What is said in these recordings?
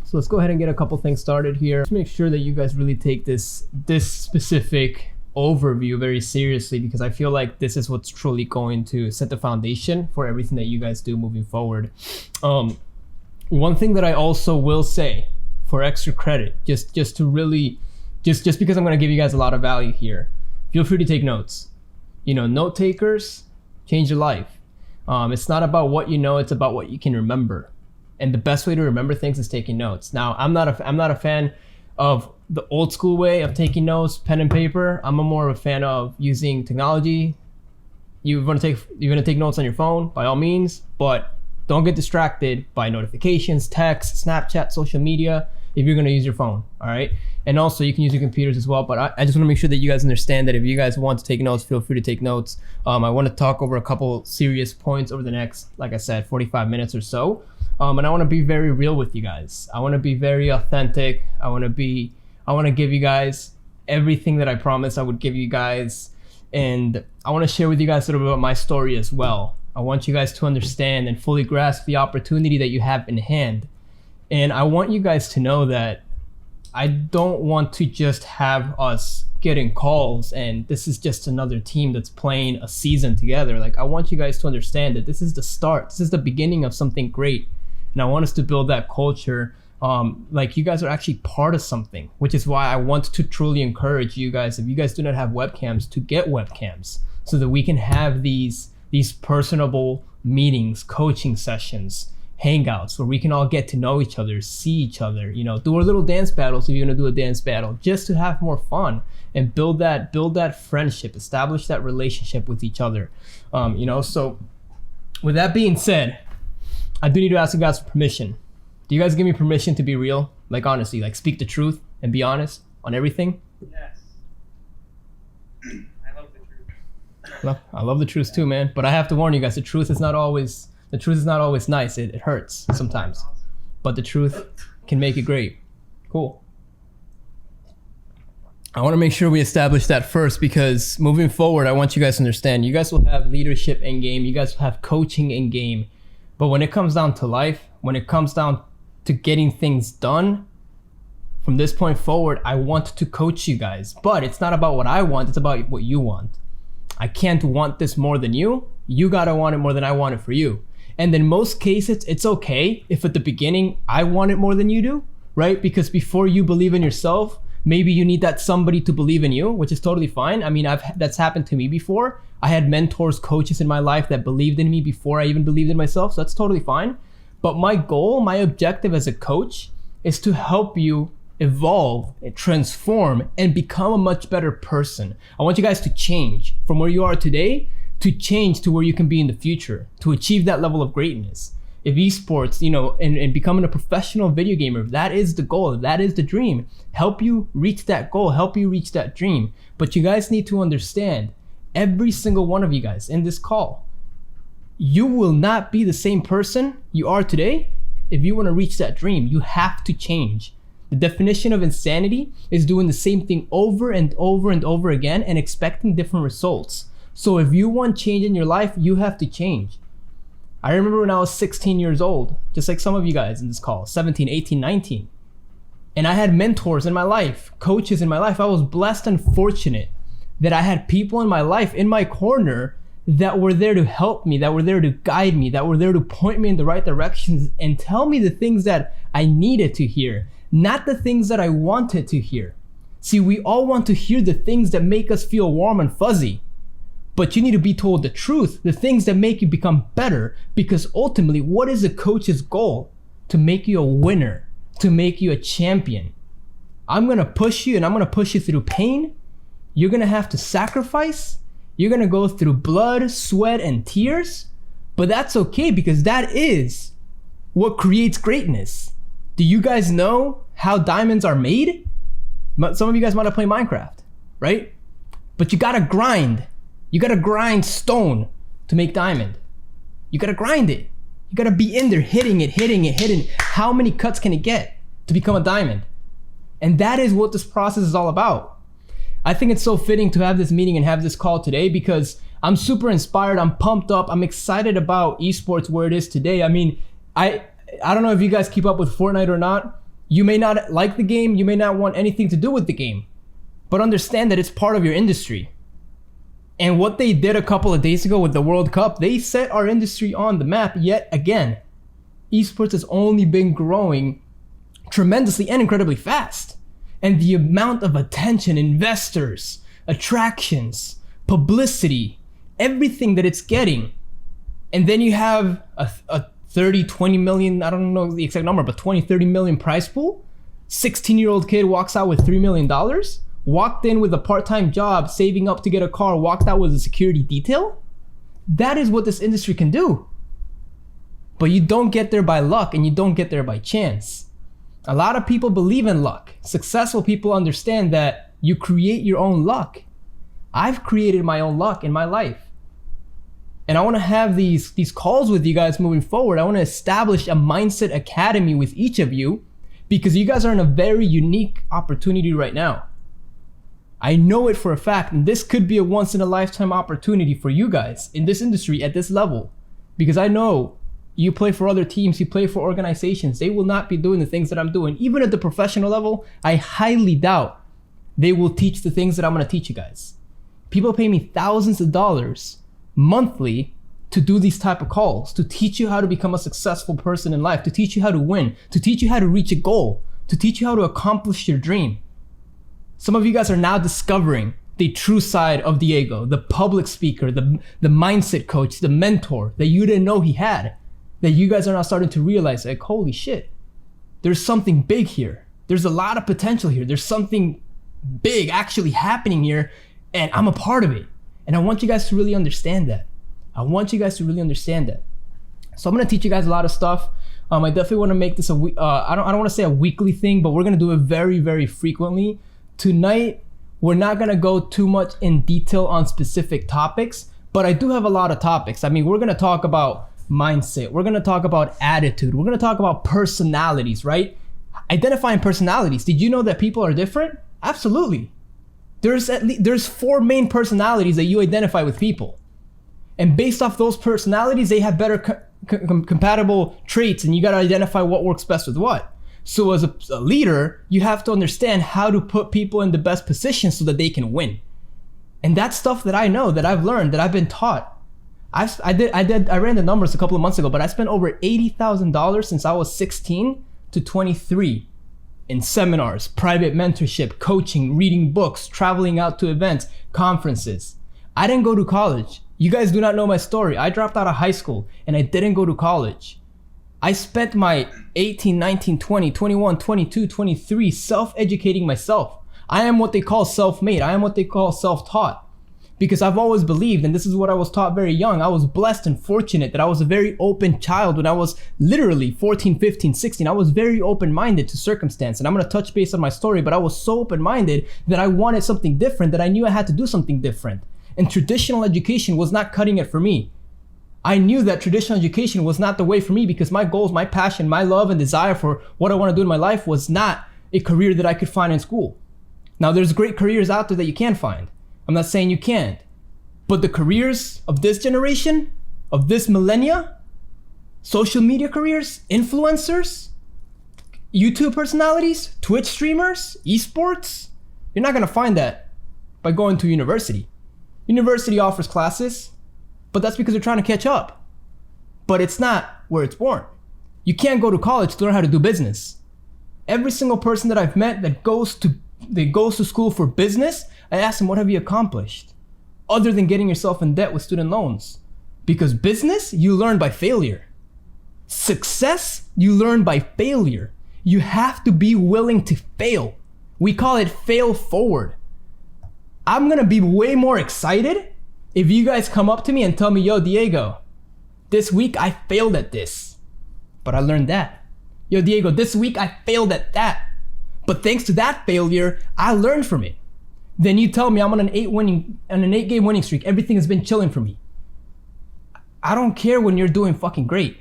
So let's go ahead and get a couple things started here. Just make sure that you guys really take this specific overview very seriously, because I feel like this is what's truly going to set the foundation for everything that you guys do moving forward. One thing that I also will say for extra credit, just because I'm going to give you guys a lot of value here, feel free to take notes. Note takers change your life. It's not about what you know, it's about what you can remember. And the best way to remember things is taking notes. Now, I'm not a fan of the old school way of taking notes, pen and paper. I'm more of a fan of using technology. You're gonna take notes on your phone, by all means, but don't get distracted by notifications, text, Snapchat, social media, if you're gonna use your phone, all right? And also you can use your computers as well, but I just wanna make sure that you guys understand that if you guys want to take notes, feel free to take notes. I wanna talk over a couple serious points over the next, like I said, 45 minutes or so. And I wanna be very real with you guys. I wanna be very authentic. I wanna give you guys everything that I promised I would give you guys. And I wanna share with you guys a little bit about my story as well. I want you guys to understand and fully grasp the opportunity that you have in hand. And I want you guys to know that I don't want to just have us getting calls and this is just another team that's playing a season together. Like, I want you guys to understand that this is the start. This is the beginning of something great. And I want us to build that culture. Like, you guys are actually part of something, which is why I want to truly encourage you guys, if you guys do not have webcams, to get webcams so that we can have these personable meetings, coaching sessions, hangouts where we can all get to know each other, see each other, do our little dance battles if you're gonna do a dance battle, just to have more fun and build that friendship, establish that relationship with each other. So with that being said, I do need to ask you guys for permission. Do you guys give me permission to be real? Like, honestly, like, speak the truth and be honest on everything? Yes. I love the truth. I love the truth too, man. But I have to warn you guys, the truth is not always nice. It hurts sometimes. But the truth can make it great. Cool. I want to make sure we establish that first, because moving forward, I want you guys to understand, you guys will have leadership in game, you guys will have coaching in game. But when it comes down to life, when it comes down to getting things done, from this point forward, I want to coach you guys. But it's not about what I want, it's about what you want. I can't want this more than you. You gotta want it more than I want it for you. And in most cases, it's okay if at the beginning I want it more than you do, right? Because before you believe in yourself, maybe you need that somebody to believe in you, which is totally fine. I mean, that's happened to me before. I had mentors, coaches in my life that believed in me before I even believed in myself, so that's totally fine. But my goal, my objective as a coach is to help you evolve, transform, and become a much better person. I want you guys to change from where you are today to change to where you can be in the future, to achieve that level of greatness. If esports, and becoming a professional video gamer, that is the goal, that is the dream. Help you reach that goal, help you reach that dream. But you guys need to understand, every single one of you guys in this call, you will not be the same person you are today. If you want to reach that dream, you have to change. The definition of insanity is doing the same thing over and over and over again and expecting different results. So if you want change in your life, you have to change. I remember when I was 16 years old, just like some of you guys in this call, 17, 18, 19. And I had mentors in my life, coaches in my life. I was blessed and fortunate that I had people in my life, in my corner, that were there to help me, that were there to guide me, that were there to point me in the right directions and tell me the things that I needed to hear, not the things that I wanted to hear. See, we all want to hear the things that make us feel warm and fuzzy. But you need to be told the truth, the things that make you become better, because ultimately, what is a coach's goal? To make you a winner, to make you a champion. I'm gonna push you, and I'm gonna push you through pain. You're gonna have to sacrifice. You're gonna go through blood, sweat, and tears, but that's okay, because that is what creates greatness. Do you guys know how diamonds are made? Some of you guys might have played Minecraft, right? But you gotta grind. You gotta grind stone to make diamond. You gotta grind it. You gotta be in there hitting it. How many cuts can it get to become a diamond? And that is what this process is all about. I think it's so fitting to have this meeting and have this call today, because I'm super inspired, I'm pumped up, I'm excited about esports where it is today. I mean, I don't know if you guys keep up with Fortnite or not, You may not like the game, you may not want anything to do with the game, but understand that it's part of your industry. And what they did a couple of days ago with the World Cup, they set our industry on the map yet again. Esports has only been growing tremendously and incredibly fast. And the amount of attention, investors, attractions, publicity, everything that it's getting. And then you have a 30, 20 million, I don't know the exact number, but 20, 30 million prize pool. 16-year-old kid walks out with $3 million, walked in with a part-time job, saving up to get a car, walked out with a security detail. That is what this industry can do. But you don't get there by luck, and you don't get there by chance. A lot of people believe in luck. Successful people understand that you create your own luck. I've created my own luck in my life. And I want to have these calls with you guys moving forward. I want to establish a mindset academy with each of you because you guys are in a very unique opportunity right now. I know it for a fact, and this could be a once in a lifetime opportunity for you guys in this industry at this level. Because I know you play for other teams, you play for organizations, they will not be doing the things that I'm doing. Even at the professional level, I highly doubt they will teach the things that I'm gonna teach you guys. People pay me thousands of dollars monthly to do these type of calls, to teach you how to become a successful person in life, to teach you how to win, to teach you how to reach a goal, to teach you how to accomplish your dream. Some of you guys are now discovering the true side of Diego, the public speaker, the mindset coach, the mentor that you didn't know he had, that you guys are now starting to realize, like, holy shit, there's something big here. There's a lot of potential here. There's something big actually happening here, and I'm a part of it. And I want you guys to really understand that. So I'm gonna teach you guys a lot of stuff. I definitely wanna make this I don't wanna say a weekly thing, but we're gonna do it very, very frequently. Tonight, we're not gonna go too much in detail on specific topics, but I do have a lot of topics. I mean, we're gonna talk about mindset. We're gonna talk about attitude. We're gonna talk about personalities, right? Identifying personalities. Did you know that people are different? Absolutely. There's 4 main personalities that you identify with people. And based off those personalities, they have better compatible traits, and you gotta identify what works best with what. So as a leader, you have to understand how to put people in the best position so that they can win. And that's stuff that I know, that I've learned, that I've been taught. I ran the numbers a couple of months ago, but I spent over $80,000 since I was 16 to 23 in seminars, private mentorship, coaching, reading books, traveling out to events, conferences. I didn't go to college. You guys do not know my story. I dropped out of high school and I didn't go to college. I spent my 18, 19, 20, 21, 22, 23 self-educating myself. I am what they call self-made. I am what they call self-taught. Because I've always believed, and this is what I was taught very young, I was blessed and fortunate that I was a very open child when I was literally 14, 15, 16. I was very open-minded to circumstance. And I'm gonna touch base on my story, but I was so open-minded that I wanted something different, that I knew I had to do something different. And traditional education was not cutting it for me. I knew that traditional education was not the way for me because my goals, my passion, my love and desire for what I want to do in my life was not a career that I could find in school. Now, there's great careers out there that you can find. I'm not saying you can't. But the careers of this generation, of this millennia, social media careers, influencers, YouTube personalities, Twitch streamers, esports, you're not going to find that by going to university. University offers classes, but that's because they're trying to catch up. But it's not where it's born. You can't go to college to learn how to do business. Every single person that I've met that goes to school for business, I ask them, what have you accomplished? Other than getting yourself in debt with student loans. Because business, you learn by failure. Success, you learn by failure. You have to be willing to fail. We call it fail forward. I'm gonna be way more excited if you guys come up to me and tell me, yo, Diego, this week I failed at this, but I learned that. Yo, Diego, this week I failed at that, but thanks to that failure, I learned from it. Then you tell me I'm on an 8-game winning streak. Everything has been chilling for me. I don't care when you're doing fucking great.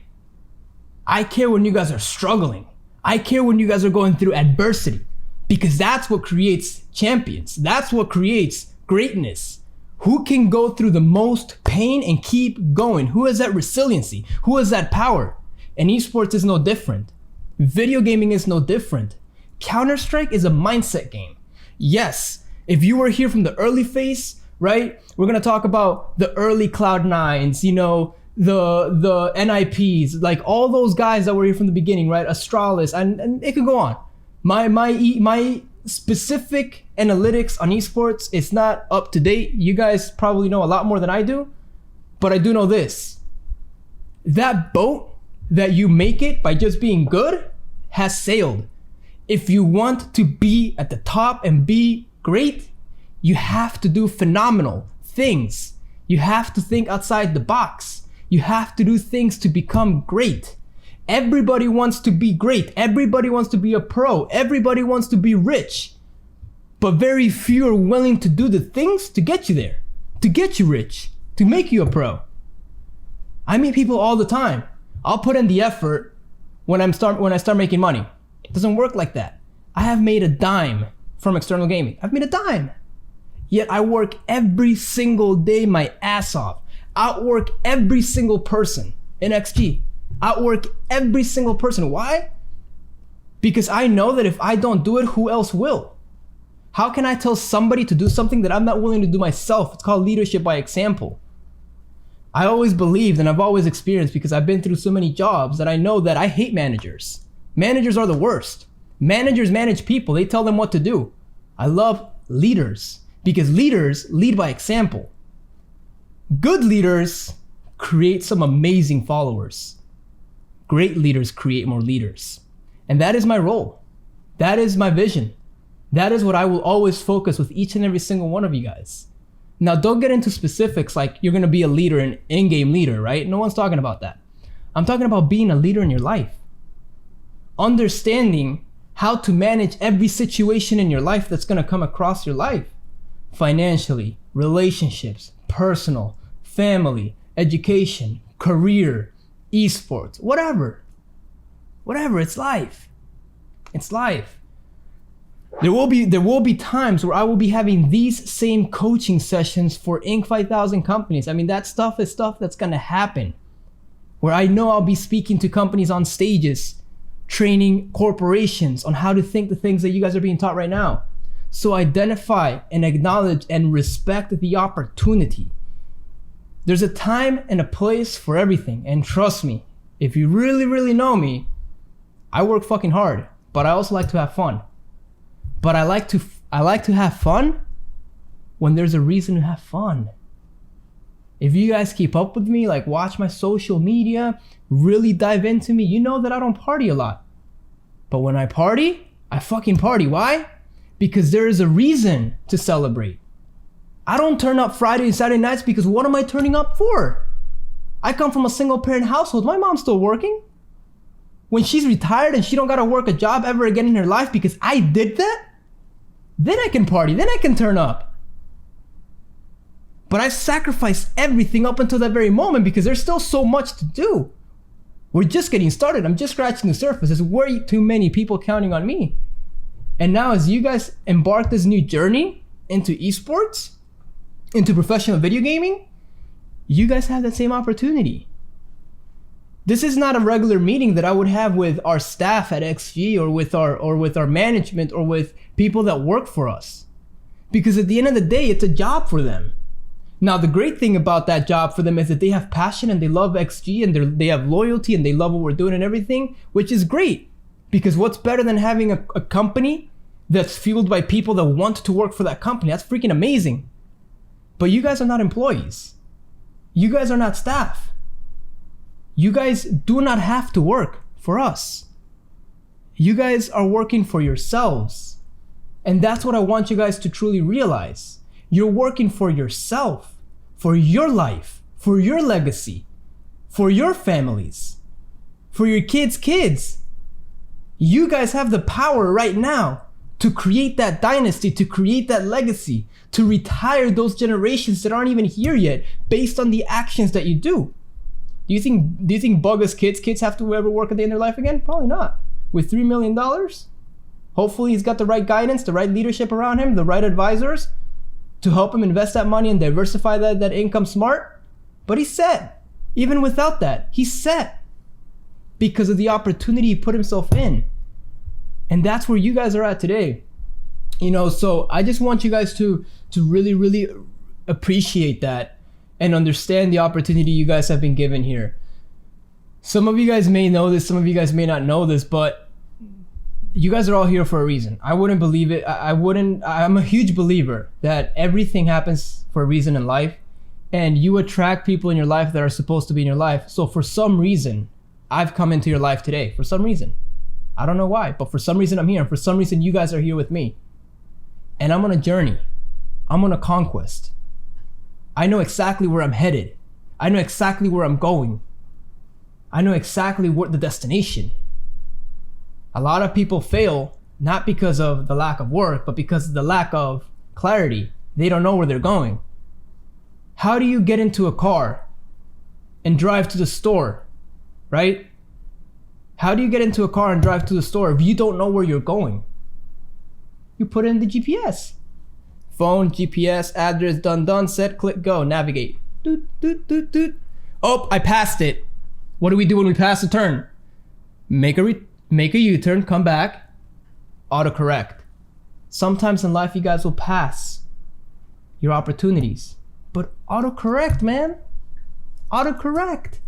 I care when you guys are struggling. I care when you guys are going through adversity, because that's what creates champions. That's what creates greatness. Who can go through the most pain and keep going? Who has that resiliency? Who has that power? And esports is no different. Video gaming is no different. Counter-Strike is a mindset game. Yes, if you were here from the early phase, right? We're gonna talk about the early Cloud9s, the NIPs, like all those guys that were here from the beginning, right? Astralis, and it could go on. My specific analytics on esports, it's not up to date. You guys probably know a lot more than I do, but I do know this. That boat that you make it by just being good has sailed. If you want to be at the top and be great, you have to do phenomenal things. You have to think outside the box. You have to do things to become great. Everybody wants to be great. Everybody wants to be a pro. Everybody wants to be rich. But very few are willing to do the things to get you there, to get you rich, to make you a pro. I meet people all the time. I'll put in the effort when I start making money. It doesn't work like that. I have made a dime from Xternal Gaming. I've made a dime. Yet I work every single day my ass off. Outwork every single person in XG. Outwork every single person. Why? Because I know that if I don't do it, who else will? How can I tell somebody to do something that I'm not willing to do myself? It's called leadership by example. I always believed, and I've always experienced, because I've been through so many jobs, that I know that I hate managers. Managers are the worst. Managers manage people. They tell them what to do. I love leaders because leaders lead by example. Good leaders create some amazing followers. Great leaders create more leaders. And that is my role. That is my vision. That is what I will always focus with each and every single one of you guys. Now, don't get into specifics like you're going to be a leader, an in-game leader, right? No one's talking about that. I'm talking about being a leader in your life. Understanding how to manage every situation in your life that's going to come across your life. Financially, relationships, personal, family, education, career, esports, whatever. Whatever, it's life. It's life. There will be times where I will be having these same coaching sessions for Inc. 5000 companies. I mean, that stuff is stuff that's gonna happen. Where I know I'll be speaking to companies on stages, training corporations on how to think the things that you guys are being taught right now. So identify and acknowledge and respect the opportunity. There's a time and a place for everything. And trust me, if you really, really know me, I work fucking hard, but I also like to have fun. But I like to have fun when there's a reason to have fun. If you guys keep up with me, like watch my social media, really dive into me, you know that I don't party a lot. But when I party, I fucking party. Why? Because there is a reason to celebrate. I don't turn up Friday and Saturday nights because what am I turning up for? I come from a single parent household. My mom's still working. When she's retired and she don't gotta work a job ever again in her life because I did that, then I can party, then I can turn up. But I've sacrificed everything up until that very moment because there's still so much to do. We're just getting started. I'm just scratching the surface. There's way too many people counting on me. And now as you guys embark this new journey into esports, into professional video gaming, you guys have that same opportunity. This is not a regular meeting that I would have with our staff at XG or with our management or with people that work for us. Because at the end of the day, it's a job for them. Now, the great thing about that job for them is that they have passion and they love XG and they have loyalty and they love what we're doing and everything, which is great. Because what's better than having a company that's fueled by people that want to work for that company? That's freaking amazing. But you guys are not employees. You guys are not staff. You guys do not have to work for us. You guys are working for yourselves. And that's what I want you guys to truly realize. You're working for yourself, for your life, for your legacy, for your families, for your kids' kids. You guys have the power right now to create that dynasty, to create that legacy, to retire those generations that aren't even here yet based on the actions that you do. Do you think Bugga's kids have to ever work a day in their life again? Probably not. With $3 million, hopefully he's got the right guidance, the right leadership around him, the right advisors to help him invest that money and diversify that income smart. But he's set. Even without that, he's set because of the opportunity he put himself in. And that's where you guys are at today. You know, so I just want you guys to really, really appreciate that and understand the opportunity you guys have been given here. Some of you guys may know this, some of you guys may not know this, but you guys are all here for a reason. I wouldn't believe it. I'm a huge believer that everything happens for a reason in life, and you attract people in your life that are supposed to be in your life. So for some reason, I've come into your life today. For some reason. I don't know why, but for some reason I'm here. And for some reason you guys are here with me. And I'm on a journey. I'm on a conquest. I know exactly where I'm headed. I know exactly where I'm going. I know exactly what the destination. A lot of people fail not because of the lack of work, but because of the lack of clarity. They don't know where they're going. How do you get into a car and drive to the store, right? How do you get into a car and drive to the store if you don't know where you're going? You put in the GPS. Phone, GPS, address, done, set, click, go, navigate. Doot, doot, doot, doot. Oh, I passed it. What do we do when we pass a turn? Make a U-turn, come back, autocorrect. Sometimes in life you guys will pass your opportunities, but autocorrect, man. Autocorrect.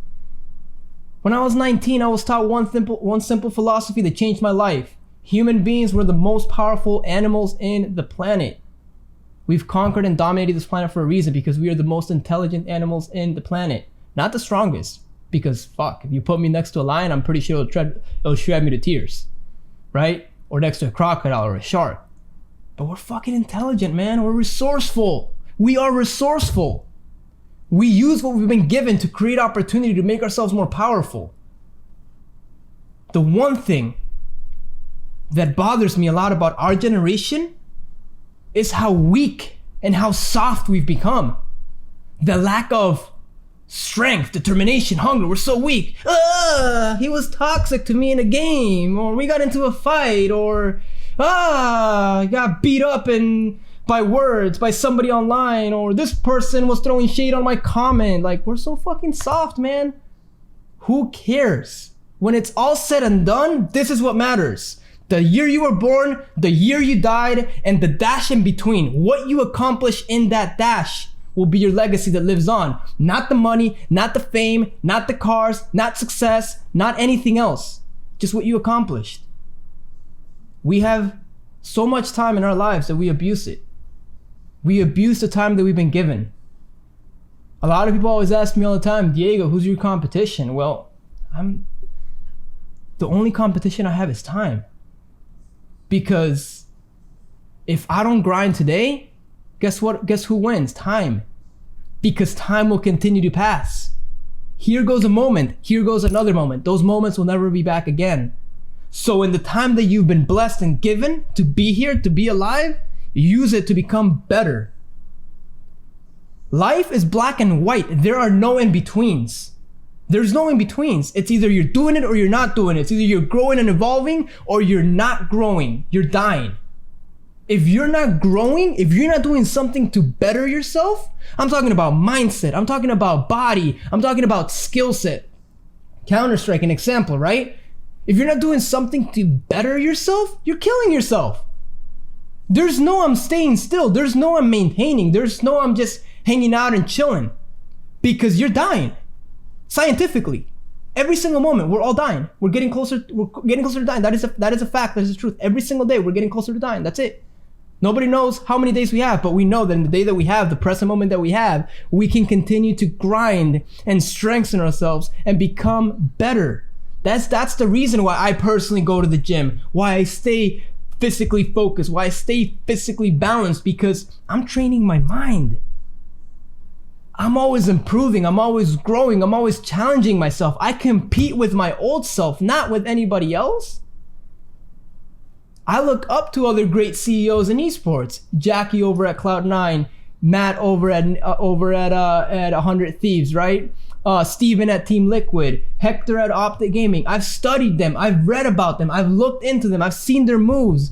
When I was 19, I was taught one simple philosophy that changed my life. Human beings were the most powerful animals in the planet. We've conquered and dominated this planet for a reason, because we are the most intelligent animals in the planet. Not the strongest, because fuck, if you put me next to a lion, I'm pretty sure it'll shred me to tears, right? Or next to a crocodile or a shark. But we're fucking intelligent, man. We're resourceful. We are resourceful. We use what we've been given to create opportunity to make ourselves more powerful. The one thing that bothers me a lot about our generation is how weak and how soft we've become. The lack of strength, determination, hunger. We're so weak. He was toxic to me in a game, or we got into a fight, or I got beat up by words by somebody online, or this person was throwing shade on my comment. Like, we're so fucking soft, man. Who cares? When it's all said and done, this is what matters. The year you were born, the year you died, and the dash in between. What you accomplish in that dash will be your legacy that lives on. Not the money, not the fame, not the cars, not success, not anything else. Just what you accomplished. We have so much time in our lives that we abuse it. We abuse the time that we've been given. A lot of people always ask me all the time, Diego, who's your competition? Well, the only competition I have is time. Because if I don't grind today, guess what? Guess who wins? Time. Because time will continue to pass. Here goes a moment. Here goes another moment. Those moments will never be back again. So in the time that you've been blessed and given to be here, to be alive, use it to become better. Life is black and white. There are no in-betweens. There's no in-betweens. It's either you're doing it or you're not doing it. It's either you're growing and evolving or you're not growing. You're dying. If you're not growing, if you're not doing something to better yourself, I'm talking about mindset, I'm talking about body, I'm talking about skill set. Counter-Strike, an example, right? If you're not doing something to better yourself, you're killing yourself. There's no I'm staying still. There's no I'm maintaining. There's no I'm just hanging out and chilling, because you're dying. Scientifically, every single moment, we're all dying. We're getting closer to dying. That is a fact. That is the truth. Every single day, we're getting closer to dying. That's it. Nobody knows how many days we have, but we know that in the day that we have, the present moment that we have, we can continue to grind and strengthen ourselves and become better. That's the reason why I personally go to the gym, why I stay physically focused, why I stay physically balanced, because I'm training my mind. I'm always improving, I'm always growing, I'm always challenging myself. I compete with my old self, not with anybody else. I look up to other great CEOs in esports. Jackie over at Cloud9, Matt over at 100 Thieves, right? Steven at Team Liquid, Hector at Optic Gaming. I've studied them, I've read about them, I've looked into them, I've seen their moves.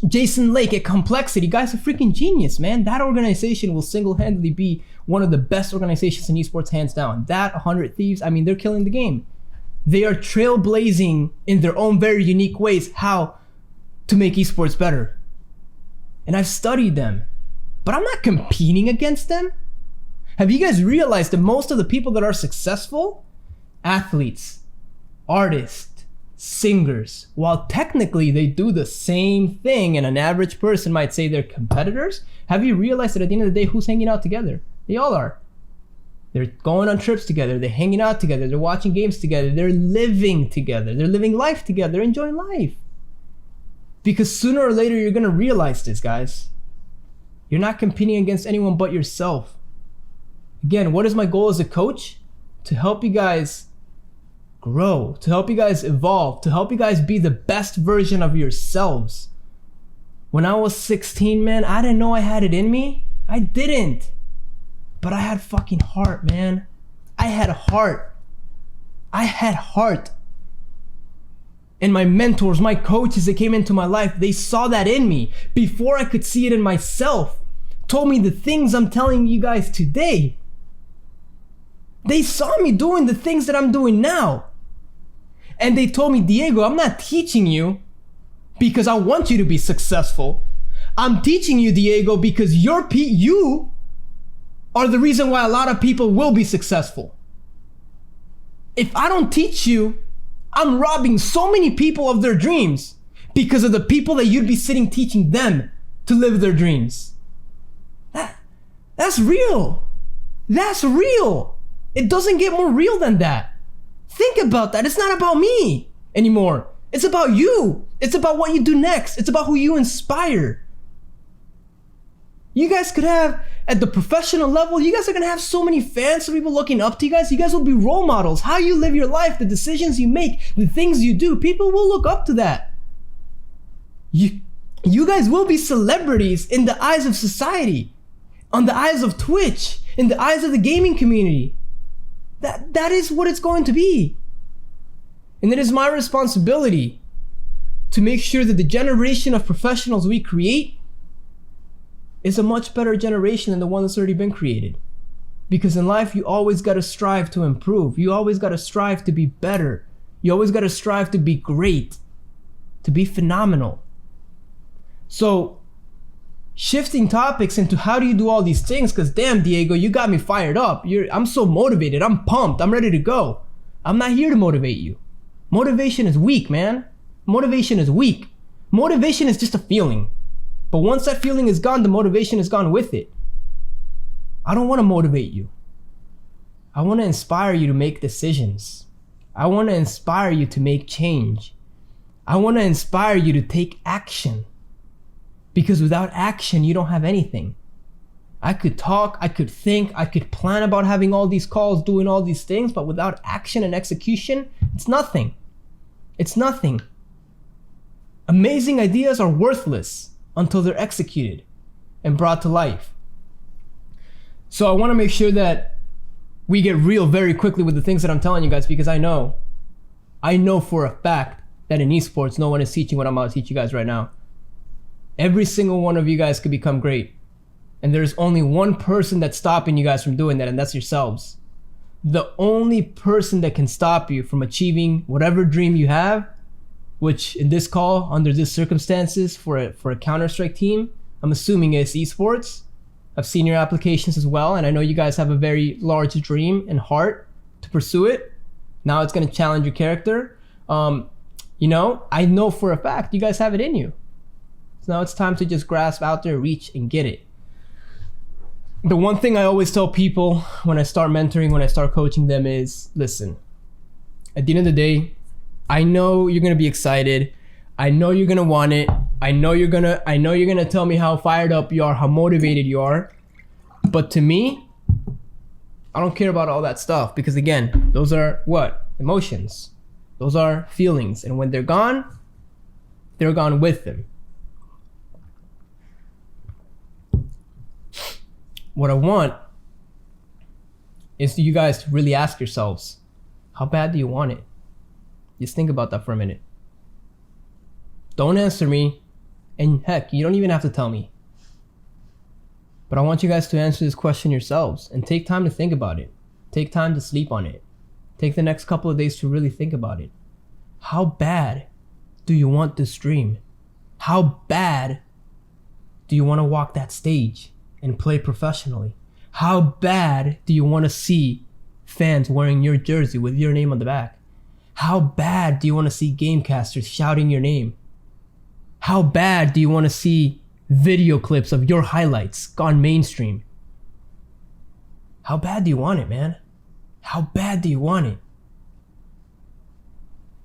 Jason Lake at Complexity, guy's a freaking genius, man. That organization will single-handedly be one of the best organizations in esports, hands down. That 100 Thieves, I mean, they're killing the game. They are trailblazing in their own very unique ways how to make esports better. And I've studied them, but I'm not competing against them. Have you guys realized that most of the people that are successful, athletes, artists, singers, while technically they do the same thing and an average person might say they're competitors, have you realized that at the end of the day, who's hanging out together? They all are. They're going on trips together, they're hanging out together, they're watching games together, they're living together, they're living life together, they're enjoying life. Because sooner or later, you're gonna realize this, guys. You're not competing against anyone but yourself. Again, what is my goal as a coach? To help you guys grow, to help you guys evolve, to help you guys be the best version of yourselves. When I was 16, man, I didn't know I had it in me. I didn't. But I had fucking heart, man. I had heart. I had heart. And my mentors, my coaches that came into my life, they saw that in me before I could see it in myself. Told me the things I'm telling you guys today. They saw me doing the things that I'm doing now. And they told me, Diego, I'm not teaching you because I want you to be successful. I'm teaching you, Diego, because you are the reason why a lot of people will be successful. If I don't teach you, I'm robbing so many people of their dreams because of the people that you'd be sitting teaching them to live their dreams. That's real. That's real. It doesn't get more real than that. Think about that. It's not about me anymore. It's about you. It's about what you do next. It's about who you inspire. You guys could have, at the professional level, you guys are gonna have so many fans, so people looking up to you guys. You guys will be role models. How you live your life, the decisions you make, the things you do, people will look up to that. You guys will be celebrities in the eyes of society, on the eyes of Twitch, in the eyes of the gaming community. That is what it's going to be. And it is my responsibility to make sure that the generation of professionals we create is a much better generation than the one that's already been created. Because in life, you always got to strive to improve. You always got to strive to be better. You always got to strive to be great, to be phenomenal. So shifting topics into how do you do all these things? Because damn, Diego, you got me fired up. I'm so motivated. I'm pumped. I'm ready to go. I'm not here to motivate you. Motivation is weak, man. Motivation is weak. Motivation is just a feeling. But once that feeling is gone, the motivation is gone with it. I don't want to motivate you. I want to inspire you to make decisions. I want to inspire you to make change. I want to inspire you to take action. Because without action, you don't have anything. I could talk, I could think, I could plan about having all these calls, doing all these things, but without action and execution, it's nothing. It's nothing. Amazing ideas are worthless until they're executed and brought to life. So I want to make sure that we get real very quickly with the things that I'm telling you guys, because I know for a fact that in esports, no one is teaching what I'm about to teach you guys right now. Every single one of you guys could become great. And there's only one person that's stopping you guys from doing that, and that's yourselves. The only person that can stop you from achieving whatever dream you have, which in this call, under these circumstances for a Counter-Strike team, I'm assuming is esports. I've seen your applications as well, and I know you guys have a very large dream and heart to pursue it. Now it's gonna challenge your character. I know for a fact you guys have it in you. So now it's time to just grasp out there, reach, and get it. The one thing I always tell people when I start mentoring, when I start coaching them is, listen, at the end of the day, I know you're gonna be excited. I know you're gonna want it. I know you're gonna tell me how fired up you are, how motivated you are. But to me, I don't care about all that stuff, because again, those are what? Emotions. Those are feelings. And when they're gone with them. What I want is you guys to really ask yourselves, how bad do you want it? Just think about that for a minute. Don't answer me, and heck, you don't even have to tell me. But I want you guys to answer this question yourselves and take time to think about it. Take time to sleep on it. Take the next couple of days to really think about it. How bad do you want this dream? How bad do you want to walk that stage and play professionally? How bad do you want to see fans wearing your jersey with your name on the back? How bad do you want to see gamecasters shouting your name? How bad do you want to see video clips of your highlights gone mainstream? How bad do you want it, man? How bad do you want it?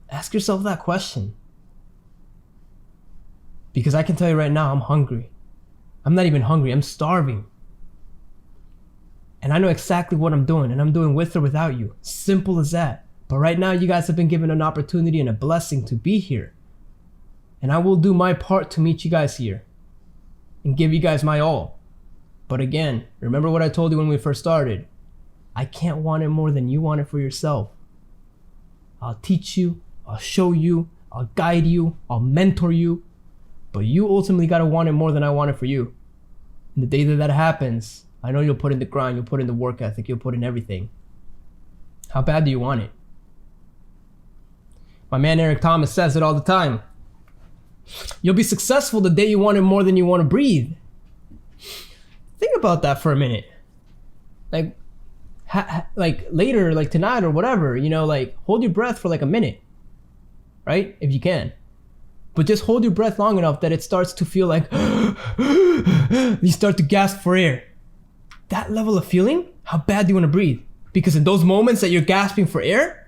Ask yourself that question. Because I can tell you right now, I'm hungry. I'm not even hungry, I'm starving. And I know exactly what I'm doing, and I'm doing with or without you. Simple as that. But right now, you guys have been given an opportunity and a blessing to be here. And I will do my part to meet you guys here and give you guys my all. But again, remember what I told you when we first started. I can't want it more than you want it for yourself. I'll teach you, I'll show you, I'll guide you, I'll mentor you. But you ultimately gotta want it more than I want it for you. And the day that happens, I know you'll put in the grind, you'll put in the work ethic, you'll put in everything. How bad do you want it? My man Eric Thomas says it all the time. You'll be successful the day you want it more than you want to breathe. Think about that for a minute. Like later, like tonight or whatever, like hold your breath for like a minute, right? If you can. But just hold your breath long enough that it starts to feel like you start to gasp for air. That level of feeling, how bad do you want to breathe? Because in those moments that you're gasping for air,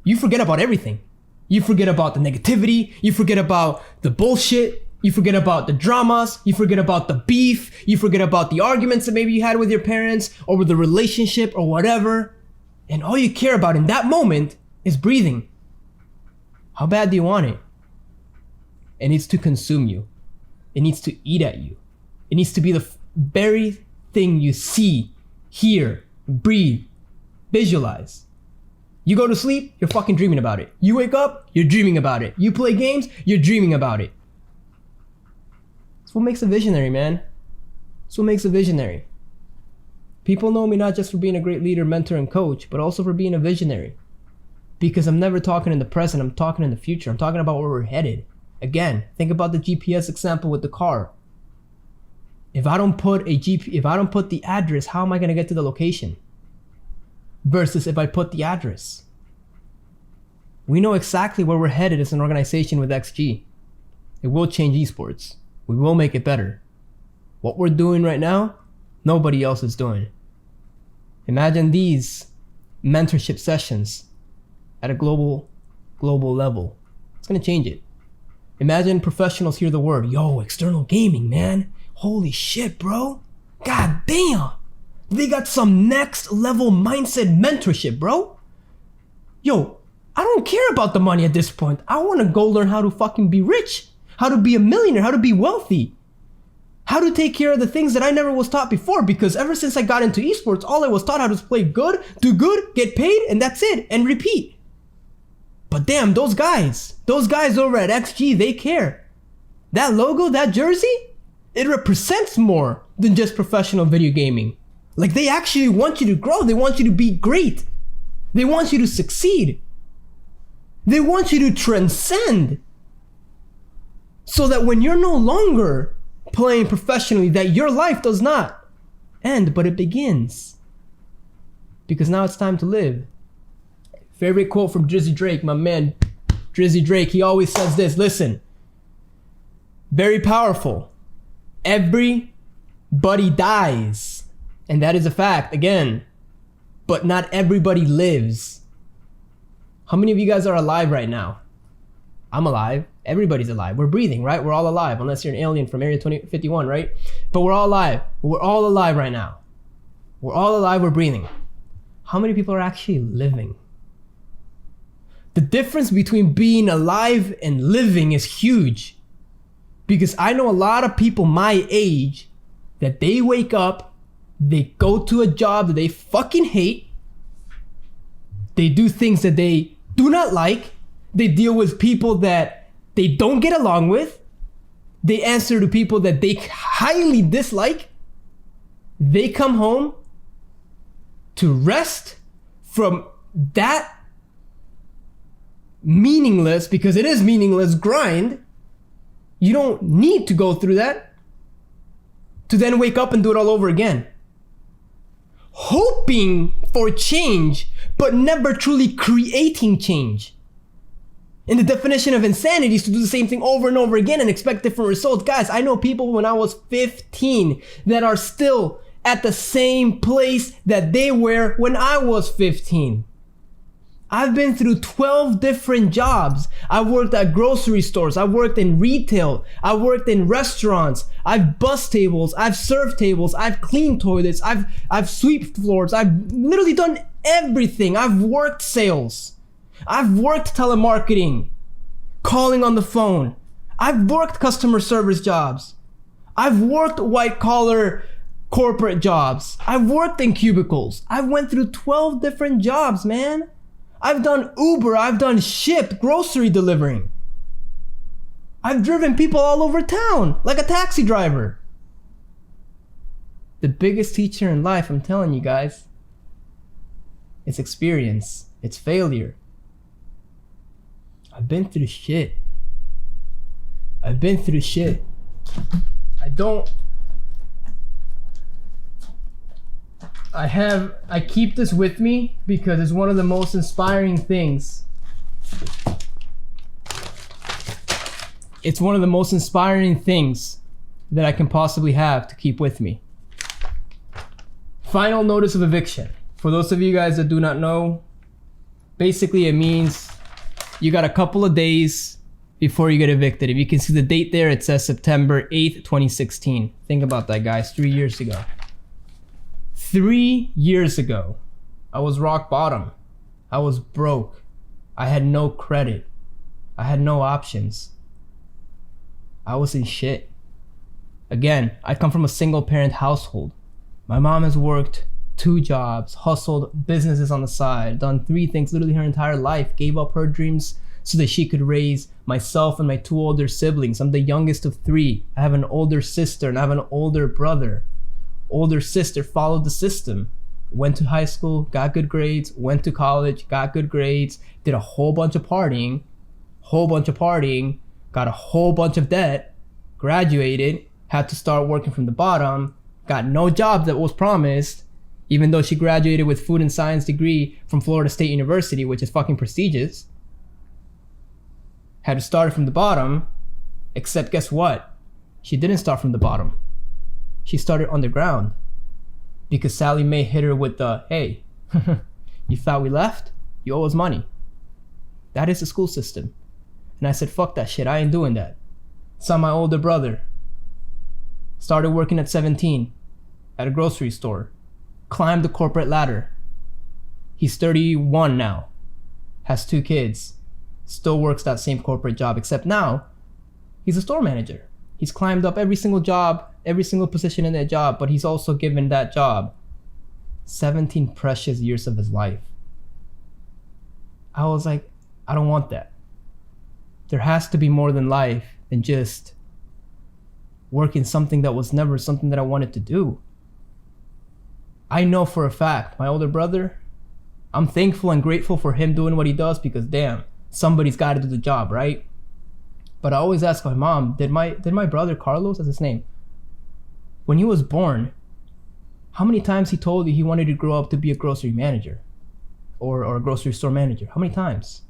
you forget about everything. You forget about the negativity, you forget about the bullshit, you forget about the dramas, you forget about the beef, you forget about the arguments that maybe you had with your parents or with the relationship or whatever. And all you care about in that moment is breathing. How bad do you want it? It needs to consume you. It needs to eat at you. It needs to be the very thing you see, hear, breathe, visualize. You go to sleep, you're fucking dreaming about it. You wake up, you're dreaming about it. You play games, you're dreaming about it. That's what makes a visionary, man. That's what makes a visionary. People know me not just for being a great leader, mentor, and coach, but also for being a visionary. Because I'm never talking in the present, I'm talking in the future. I'm talking about where we're headed. Again, think about the GPS example with the car. If I don't put the address, how am I gonna get to the location? Versus if I put the address. We know exactly where we're headed as an organization with XG. It will change esports. We will make it better. What we're doing right now, nobody else is doing. Imagine these mentorship sessions at a global level. It's gonna change it. Imagine professionals hear the word, yo, Xternal Gaming, man. Holy shit, bro. God damn. They got some next level mindset mentorship, bro. Yo, I don't care about the money at this point. I want to go learn how to fucking be rich, how to be a millionaire, how to be wealthy, how to take care of the things that I never was taught before, because ever since I got into esports, all I was taught how to play good, do good, get paid, and that's it, and repeat. But damn, those guys over at XG, they care. That logo, that jersey, it represents more than just professional video gaming. Like, they actually want you to grow. They want you to be great. They want you to succeed. They want you to transcend. So that when you're no longer playing professionally, that your life does not end, but it begins. Because now it's time to live. Favorite quote from Drizzy Drake, my man, Drizzy Drake, he always says this, listen, very powerful. Everybody dies. And that is a fact, again, but not everybody lives. How many of you guys are alive right now? I'm alive. Everybody's alive. We're breathing, right? We're all alive, unless you're an alien from Area 2051, right? But we're all alive. We're all alive right now. We're all alive, we're breathing. How many people are actually living? The difference between being alive and living is huge. Because I know a lot of people my age that they wake up, they go to a job that they fucking hate. They do things that they do not like. They deal with people that they don't get along with. They answer to people that they highly dislike. They come home to rest from that meaningless, because it is meaningless, grind, you don't need to go through that to then wake up and do it all over again. Hoping for change, but never truly creating change. And the definition of insanity is to do the same thing over and over again and expect different results. Guys, I know people when I was 15 that are still at the same place that they were when I was 15. I've been through 12 different jobs. I've worked at grocery stores. I've worked in retail. I've worked in restaurants. I've bussed tables. I've served tables. I've cleaned toilets. I've swept floors. I've literally done everything. I've worked sales. I've worked telemarketing, calling on the phone. I've worked customer service jobs. I've worked white collar corporate jobs. I've worked in cubicles. I've went through 12 different jobs, man. I've done Uber, I've done Shipt, grocery delivering. I've driven people all over town, like a taxi driver. The biggest teacher in life, I'm telling you guys, it's experience, it's failure. I've been through shit. I keep this with me because it's one of the most inspiring things. It's one of the most inspiring things that I can possibly have to keep with me. Final notice of eviction. For those of you guys that do not know, basically it means you got a couple of days before you get evicted. If you can see the date there, it says September 8th, 2016. Think about that, guys, 3 years ago. 3 years ago, I was rock bottom. I was broke. I had no credit. I had no options. I was in shit. Again, I come from a single parent household. My mom has worked 2 jobs, hustled businesses on the side, done 3 things literally her entire life, gave up her dreams so that she could raise myself and my 2 older siblings. I'm the youngest of 3. I have an older sister and I have an older brother. Older sister followed the system, went to high school, got good grades, went to college, got good grades, did a whole bunch of partying, got a whole bunch of debt, graduated, had to start working from the bottom, got no job that was promised, even though she graduated with food and science degree from Florida State University, which is fucking prestigious. Had to start from the bottom, except guess what? She didn't start from the bottom. She started underground because Sally Mae hit her with the, hey, you thought we left? You owe us money. That is the school system. And I said, fuck that shit, I ain't doing that. Saw my older brother. Started working at 17 at a grocery store. Climbed the corporate ladder. He's 31 now. Has 2 kids. Still works that same corporate job, except now he's a store manager. He's climbed up every single job, every single position in that job, but he's also given that job 17 precious years of his life. I was like, I don't want that. There has to be more than life than just working something that was never something that I wanted to do. I know for a fact, my older brother, I'm thankful and grateful for him doing what he does because damn, somebody's got to do the job, right? But I always ask my mom, did my brother Carlos, that's his name, when he was born, how many times he told you he wanted to grow up to be a grocery manager or a grocery store manager? How many times?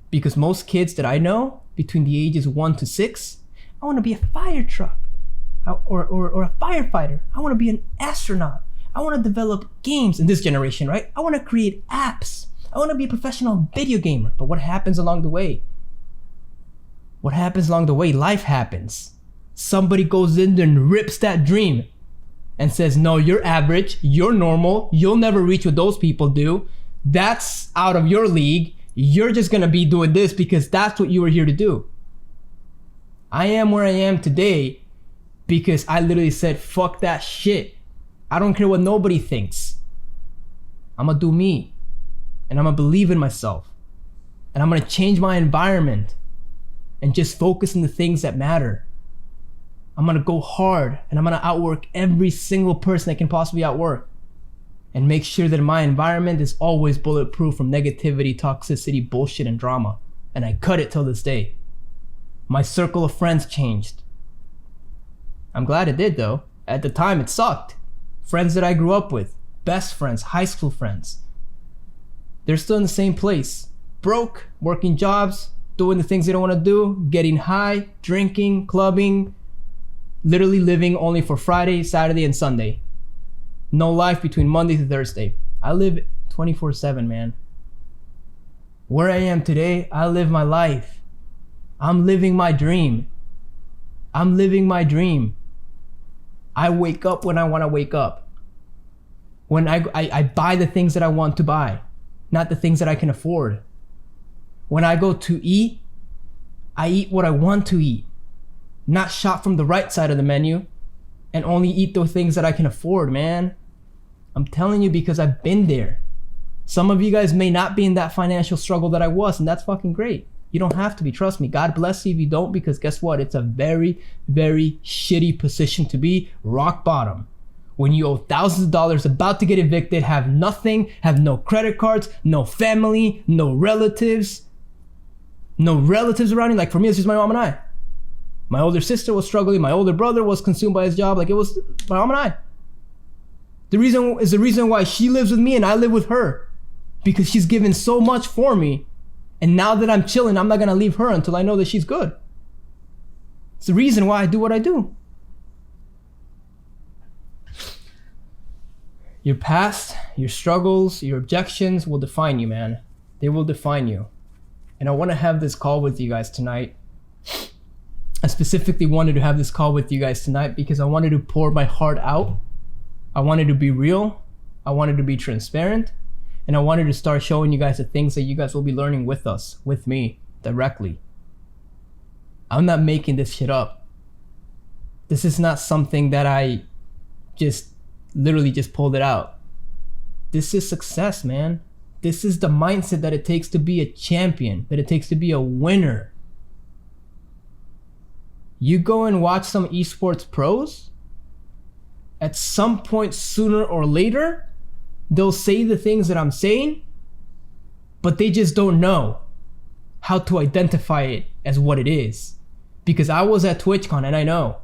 Because most kids that I know between the ages 1 to 6, I want to be a fire truck or a firefighter. I want to be an astronaut. I want to develop games in this generation, right? I want to create apps. I want to be a professional video gamer. But what happens along the way? Life happens. Somebody goes in there and rips that dream and says, no, you're average, you're normal, you'll never reach what those people do. That's out of your league. You're just gonna be doing this because that's what you were here to do. I am where I am today because I literally said, fuck that shit. I don't care what nobody thinks. I'm gonna do me. And I'm gonna believe in myself. And I'm gonna change my environment and just focus on the things that matter. I'm gonna go hard and I'm gonna outwork every single person I can possibly outwork. and make sure that my environment is always bulletproof from negativity, toxicity, bullshit, and drama. And I cut it till this day. My circle of friends changed. I'm glad it did though. At the time it sucked. Friends that I grew up with, best friends, high school friends, they're still in the same place. Broke, working jobs, doing the things they don't want to do, getting high, drinking, clubbing, literally living only for Friday, Saturday, and Sunday. No life between Monday to Thursday. I live 24/7, man. Where I am today, I live my life. I'm living my dream. I'm living my dream. I wake up when I want to wake up. When I buy the things that I want to buy, not the things that I can afford. When I go to eat, I eat what I want to eat, not shop from the right side of the menu and only eat those things that I can afford, man. I'm telling you because I've been there. Some of you guys may not be in that financial struggle that I was, and that's fucking great. You don't have to be, trust me. God bless you if you don't, because guess what? It's a very, very shitty position to be, rock bottom. When you owe thousands of dollars, about to get evicted, have nothing, have no credit cards, no family, no relatives around you. Like for me, it's just my mom and I. My older sister was struggling. My older brother was consumed by his job. Like it was my mom and I. The reason why she lives with me and I live with her, because she's given so much for me. And now that I'm chilling, I'm not gonna leave her until I know that she's good. It's the reason why I do what I do. Your past, your struggles, your objections will define you, man. They will define you. And I want to have this call with you guys tonight. I specifically wanted to have this call with you guys tonight because I wanted to pour my heart out. I wanted to be real. I wanted to be transparent. And I wanted to start showing you guys the things that you guys will be learning with us, with me, directly. I'm not making this shit up. This is not something that I just literally just pulled it out. This is success, man. This is the mindset that it takes to be a champion, that it takes to be a winner. You go and watch some esports pros, at some point sooner or later, they'll say the things that I'm saying, but they just don't know how to identify it as what it is. Because I was at TwitchCon and I know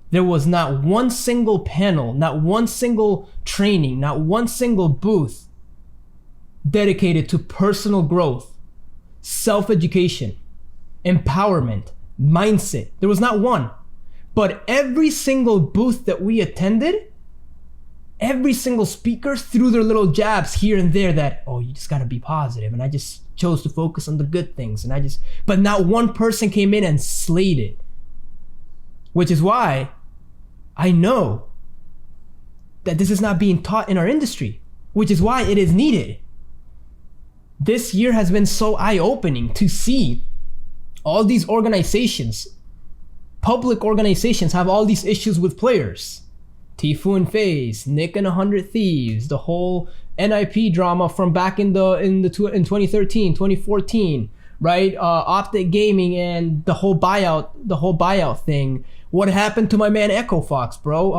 there was not one single panel, not one single training, not one single booth dedicated to personal growth, self-education, empowerment, mindset. There was not one. But every single booth that we attended, every single speaker threw their little jabs here and there that, oh, you just gotta be positive. And I just chose to focus on the good things. But not one person came in and slayed it. Which is why I know that this is not being taught in our industry, which is why it is needed. This year has been so eye-opening to see all these organizations, public organizations, have all these issues with players. Tfue and FaZe, Nick and 100 Thieves, the whole NIP drama from back in 2013, 2014, right? Optic Gaming and the whole buyout thing. What happened to my man Echo Fox, bro?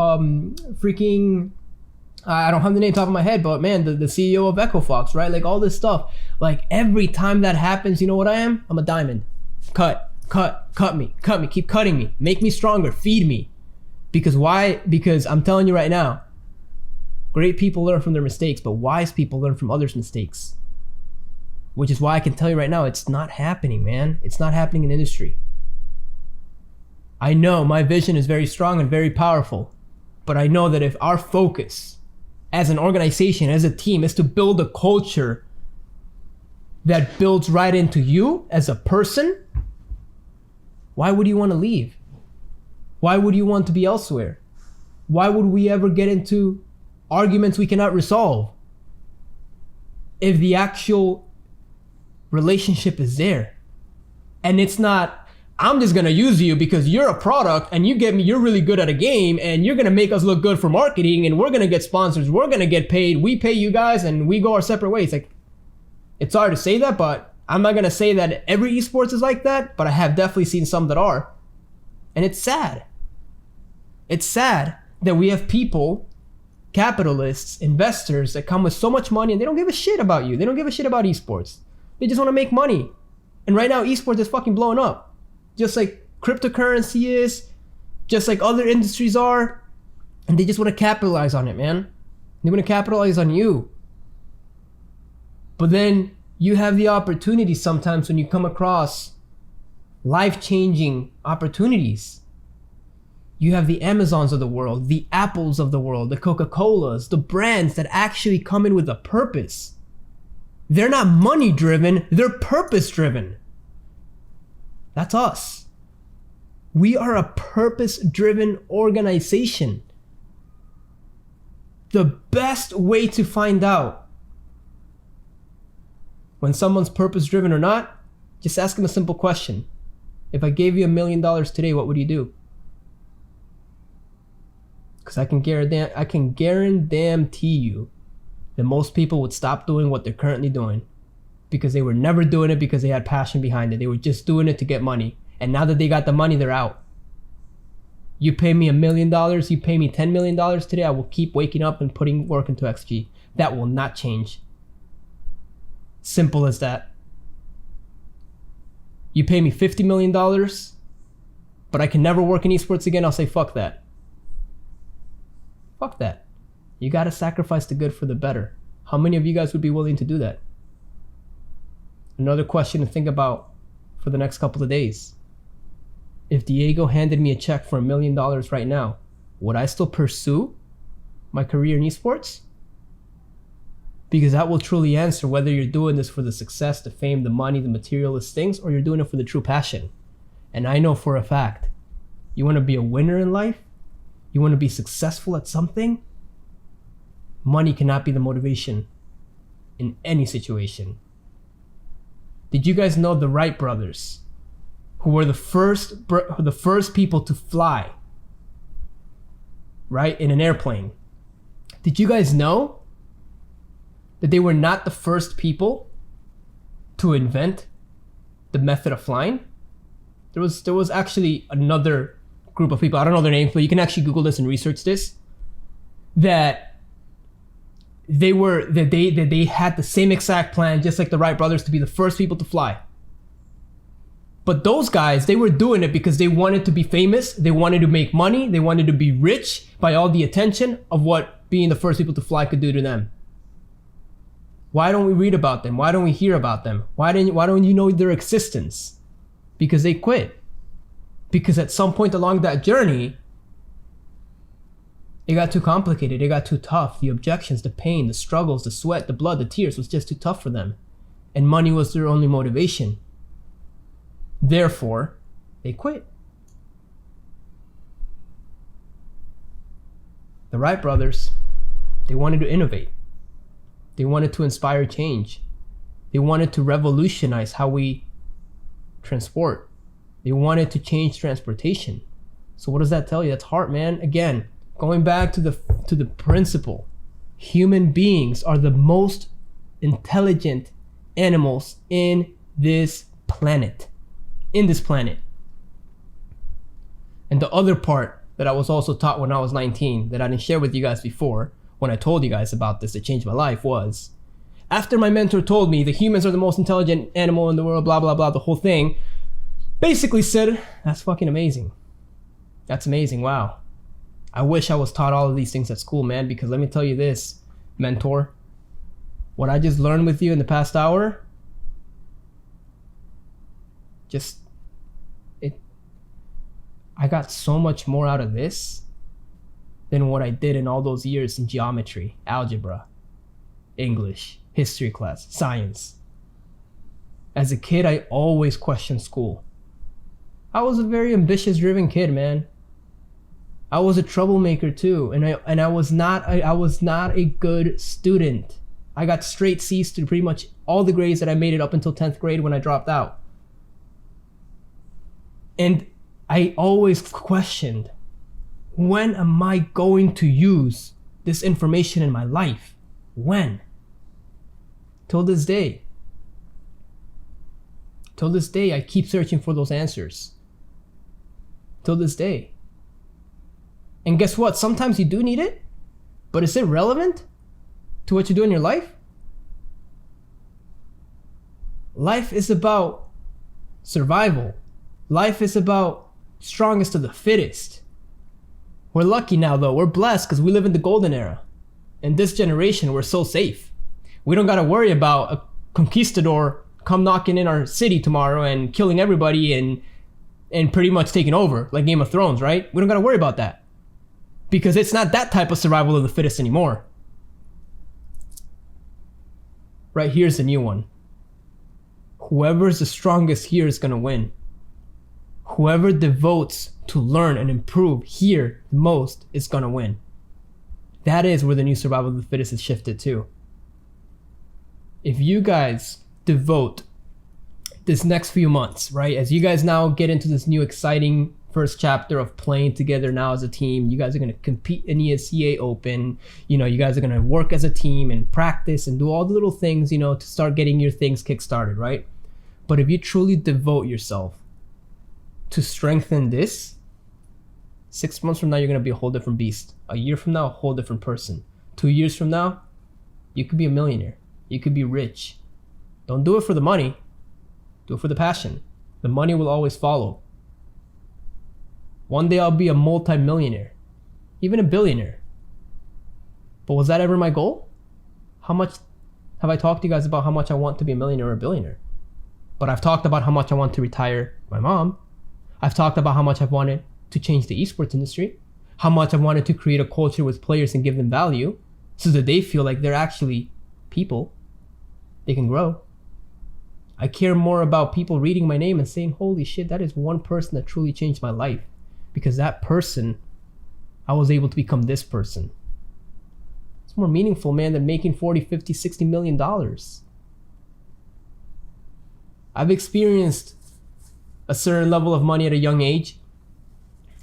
I don't have the name top of my head, but man, the CEO of Echo Fox, right? Like all this stuff. Like every time that happens, you know what I am? I'm a diamond. Cut me, keep cutting me, make me stronger, feed me. Because why? Because I'm telling you right now, great people learn from their mistakes, but wise people learn from others' mistakes. Which is why I can tell you right now, it's not happening, man. It's not happening in the industry. I know my vision is very strong and very powerful, but I know that if our focus as an organization, as a team, is to build a culture that builds right into you as a person, why would you want to leave? Why would you want to be elsewhere? Why would we ever get into arguments we cannot resolve if the actual relationship is there? And it's not, I'm just gonna use you because you're a product and you're really good at a game and you're gonna make us look good for marketing and we're gonna get sponsors, we're gonna get paid, we pay you guys and we go our separate ways. Like, it's hard to say that, but I'm not gonna say that every esports is like that, but I have definitely seen some that are. And it's sad. It's sad that we have people capitalists, investors that come with so much money and they don't give a shit about you. They don't give a shit about esports. They just want to make money. And right now, esports is fucking blowing up. Just like cryptocurrency is, just like other industries are. And they just want to capitalize on it, man. They want to capitalize on you. But then you have the opportunity sometimes when you come across life-changing opportunities. You have the Amazons of the world, the Apples of the world, the Coca-Colas, the brands that actually come in with a purpose. They're not money-driven, they're purpose-driven. That's us. We are a purpose-driven organization. The best way to find out when someone's purpose-driven or not, just ask them a simple question. If I gave you $1 million today, what would you do? Because I can guarantee you that most people would stop doing what they're currently doing because they were never doing it because they had passion behind it. They were just doing it to get money. And now that they got the money, they're out. You pay me $1 million, you pay me $10 million today, I will keep waking up and putting work into XG. That will not change. Simple as that. You pay me $50 million, but I can never work in esports again, I'll say fuck that. Fuck that. You gotta sacrifice the good for the better. How many of you guys would be willing to do that? Another question to think about for the next couple of days. If Diego handed me a check for $1 million right now, would I still pursue my career in esports? Because that will truly answer whether you're doing this for the success, the fame, the money, the materialist things, or you're doing it for the true passion. And I know for a fact, you want to be a winner in life? You want to be successful at something? Money cannot be the motivation in any situation. Did you guys know the Wright brothers, who were the first people to fly, right, in an airplane? Did you guys know that they were not the first people to invent the method of flying? There was actually another group of people, I don't know their names, but you can actually Google this and research this, that they had the same exact plan, just like the Wright brothers, to be the first people to fly. But those guys, they were doing it because they wanted to be famous, they wanted to make money, they wanted to be rich by all the attention of what being the first people to fly could do to them. Why don't we read about them? Why don't we hear about them? Why don't you know their existence? Because they quit. Because at some point along that journey, it got too complicated, it got too tough. The objections, the pain, the struggles, the sweat, the blood, the tears was just too tough for them. And money was their only motivation. Therefore, they quit. The Wright brothers, they wanted to innovate. They wanted to inspire change. They wanted to revolutionize how we transport. They wanted to change transportation. So what does that tell you? That's heart, man. Again, going back to the principle, human beings are the most intelligent animals in this planet. And the other part that I was also taught when I was 19 that I didn't share with you guys before, when I told you guys about this, that changed my life, was after my mentor told me the humans are the most intelligent animal in the world, blah, blah, blah, the whole thing, basically said, that's fucking amazing. That's amazing, wow. I wish I was taught all of these things at school, man, because let me tell you this, mentor, what I just learned with you in the past hour, I got so much more out of this than what I did in all those years in geometry, algebra, English, history class, science. As a kid, I always questioned school. I was a very ambitious, driven kid, man. I was a troublemaker too, and I was not a good student. I got straight C's through pretty much all the grades that I made it up until 10th grade when I dropped out. And I always questioned, when am I going to use this information in my life? When? Till this day. Till this day, I keep searching for those answers. Till this day. And guess what? Sometimes you do need it. But is it relevant to what you do in your life? Life is about survival. Life is about strongest of the fittest. We're lucky now though. We're blessed because we live in the golden era. In this generation, we're so safe. We don't got to worry about a conquistador come knocking in our city tomorrow and killing everybody and pretty much taking over like Game of Thrones, right? We don't got to worry about that because it's not that type of survival of the fittest anymore. Right, here's the new one. Whoever's the strongest here is going to win. Whoever devotes to learn and improve here the most is going to win. That is where the new survival of the fittest is shifted to. If you guys devote this next few months, right, as you guys now get into this new exciting first chapter of playing together now as a team, you guys are going to compete in ESEA Open, you know, you guys are going to work as a team and practice and do all the little things, you know, to start getting your things kick-started, right? But if you truly devote yourself to strengthen this, 6 months from now, you're going to be a whole different beast. A year from now, a whole different person. 2 years from now, you could be a millionaire. You could be rich. Don't do it for the money. Do it for the passion. The money will always follow. One day I'll be a multi-millionaire, even a billionaire. But was that ever my goal? How much have I talked to you guys about how much I want to be a millionaire or a billionaire? But I've talked about how much I want to retire my mom. I've talked about how much I've wanted to change the esports industry, how much I've wanted to create a culture with players and give them value so that they feel like they're actually people. They can grow. I care more about people reading my name and saying, holy shit, that is one person that truly changed my life. Because that person, I was able to become this person. It's more meaningful, man, than making 40, 50, 60 million dollars. I've experienced a certain level of money at a young age.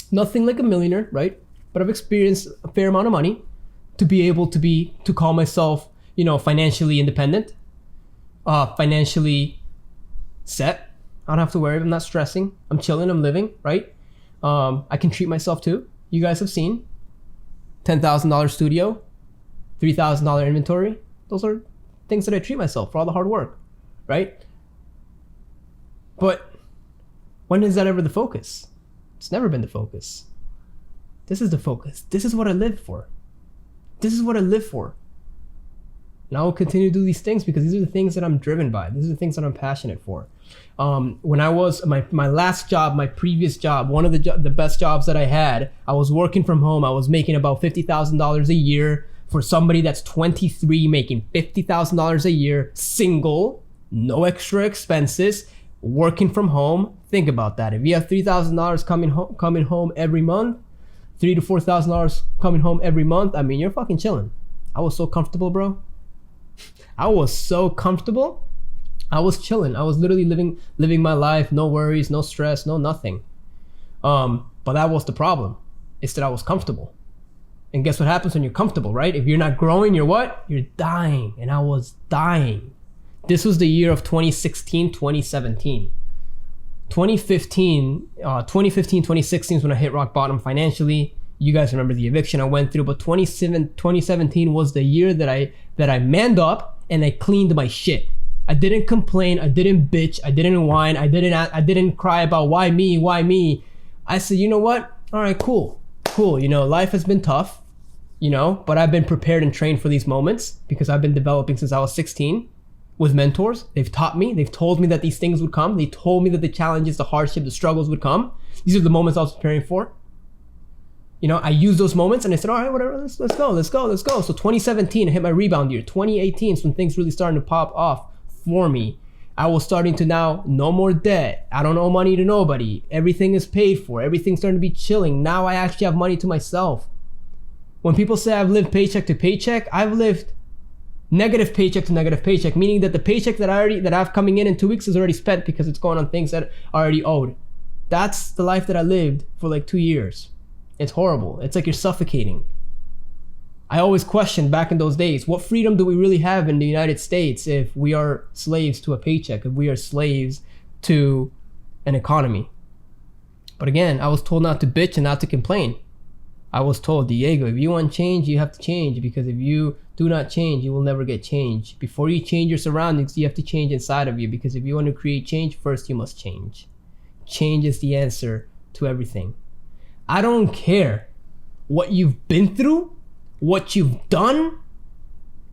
Nothing like a millionaire, right? But I've experienced a fair amount of money to be able to call myself, you know, financially independent, financially set. I don't have to worry. I'm not stressing. I'm chilling. I'm living, right? I can treat myself too. You guys have seen $10,000 studio, $3,000 inventory. Those are things that I treat myself for all the hard work, right? But when is that ever the focus? It's never been the focus. This is the focus. This is what I live for. This is what I live for. And I will continue to do these things because these are the things that I'm driven by. These are the things that I'm passionate for. When I was my last job, my previous job, one of the best jobs that I had, I was working from home. I was making about $50,000 a year. For somebody that's 23, making $50,000 a year, single, no extra expenses, working from home. Think about that. If you have $3,000 coming home every month, $3,000 to $4,000 coming home every month, I mean, you're fucking chilling. I was so comfortable, bro. I was so comfortable. I was chilling. I was literally living my life, no worries, no stress, no nothing. But that was the problem. It's that I was comfortable. And guess what happens when you're comfortable, right? If you're not growing, you're what? You're dying. And I was dying. This was the year of 2016, 2017. 2015, 2016 is when I hit rock bottom financially. You guys remember the eviction I went through, but 2017 was the year that I manned up and I cleaned my shit. I didn't complain, I didn't bitch, I didn't whine, I didn't cry about why me. I said, you know what? All right, cool. You know, life has been tough, you know, but I've been prepared and trained for these moments because I've been developing since I was 16 with mentors. They've taught me, they've told me that these things would come. They told me that the challenges, the hardship, the struggles would come. These are the moments I was preparing for. You know, I used those moments and I said, all right, whatever, let's go. So 2017, I hit my rebound year. 2018 is when things really starting to pop off for me. I was starting to now, no more debt. I don't owe money to nobody. Everything is paid for. Everything's starting to be chilling. Now I actually have money to myself. When people say I've lived paycheck to paycheck, I've lived negative paycheck to negative paycheck, meaning that the paycheck that I have coming in 2 weeks is already spent because it's going on things that are already owed. That's the life that I lived for like 2 years. It's horrible. It's like you're suffocating. I always questioned back in those days, what freedom do we really have in the United States if we are slaves to a paycheck, if we are slaves to an economy? But again, I was told not to bitch and not to complain. I was told, Diego, if you want change, you have to change, because if you do not change, you will never get change. Before you change your surroundings, you have to change inside of you, because if you want to create change, first you must change. Change is the answer to everything. I don't care what you've been through, what you've done,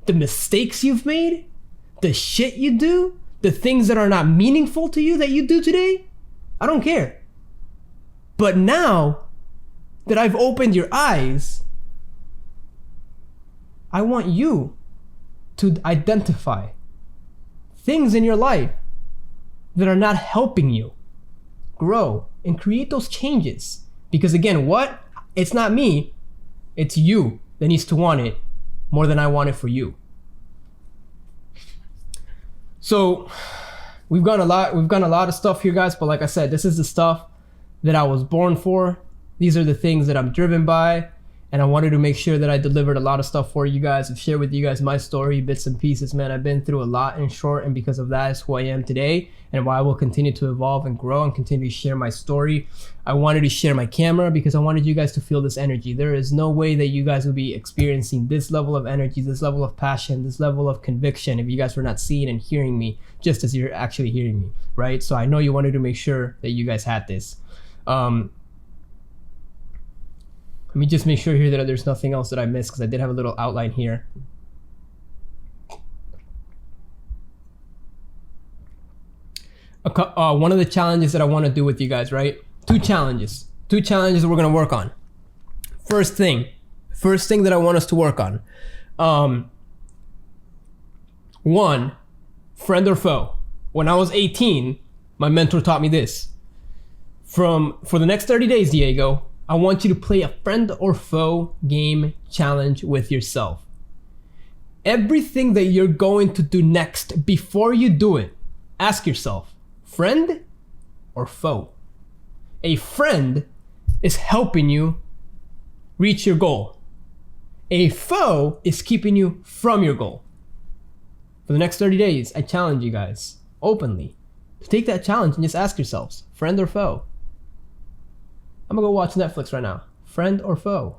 the mistakes you've made, the shit you do, the things that are not meaningful to you that you do today. I don't care. But now that I've opened your eyes, I want you to identify things in your life that are not helping you grow and create those changes. Because again, what? It's not me, it's you that needs to want it more than I want it for you. So we've gone a lot of stuff here, guys, but like I said, this is the stuff that I was born for. These are the things that I'm driven by, and I wanted to make sure that I delivered a lot of stuff for you guys and share with you guys my story, bits and pieces. Man, I've been through a lot in short, and because of that is who I am today and why I will continue to evolve and grow and continue to share my story. I wanted to share my camera because I wanted you guys to feel this energy. There is no way that you guys will be experiencing this level of energy, this level of passion, this level of conviction if you guys were not seeing and hearing me just as you're actually hearing me, right? So I know you wanted to make sure that you guys had this. Let me just make sure here that there's nothing else that I missed, because I did have a little outline here. One of the challenges that I want to do with you guys, right? Two challenges that we're going to work on. First thing that I want us to work on. One, friend or foe. When I was 18, my mentor taught me this. For the next 30 days, Diego, I want you to play a friend or foe game challenge with yourself. Everything that you're going to do next, before you do it, ask yourself, friend or foe? A friend is helping you reach your goal. A foe is keeping you from your goal. For the next 30 days, I challenge you guys openly to take that challenge and just ask yourselves, friend or foe? I'm gonna go watch Netflix right now. Friend or foe?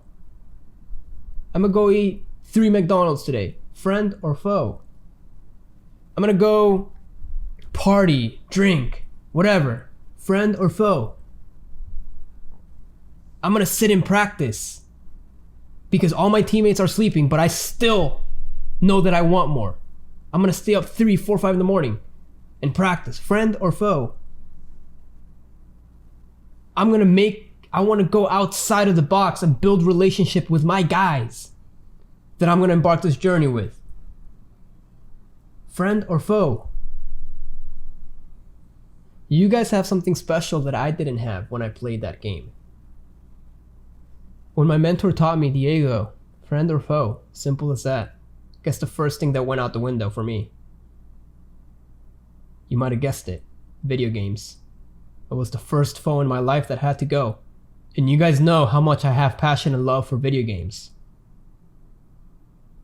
I'm gonna go eat 3 McDonald's today. Friend or foe? I'm gonna go party, drink, whatever. Friend or foe? I'm gonna sit in practice because all my teammates are sleeping, but I still know that I want more. I'm gonna stay up 3, 4, 5 in the morning and practice. Friend or foe? I want to go outside of the box and build relationship with my guys that I'm going to embark this journey with. Friend or foe? You guys have something special that I didn't have when I played that game. When my mentor taught me, Diego, friend or foe? Simple as that. Guess the first thing that went out the window for me. You might have guessed it. Video games. It was the first foe in my life that had to go. And you guys know how much I have passion and love for video games.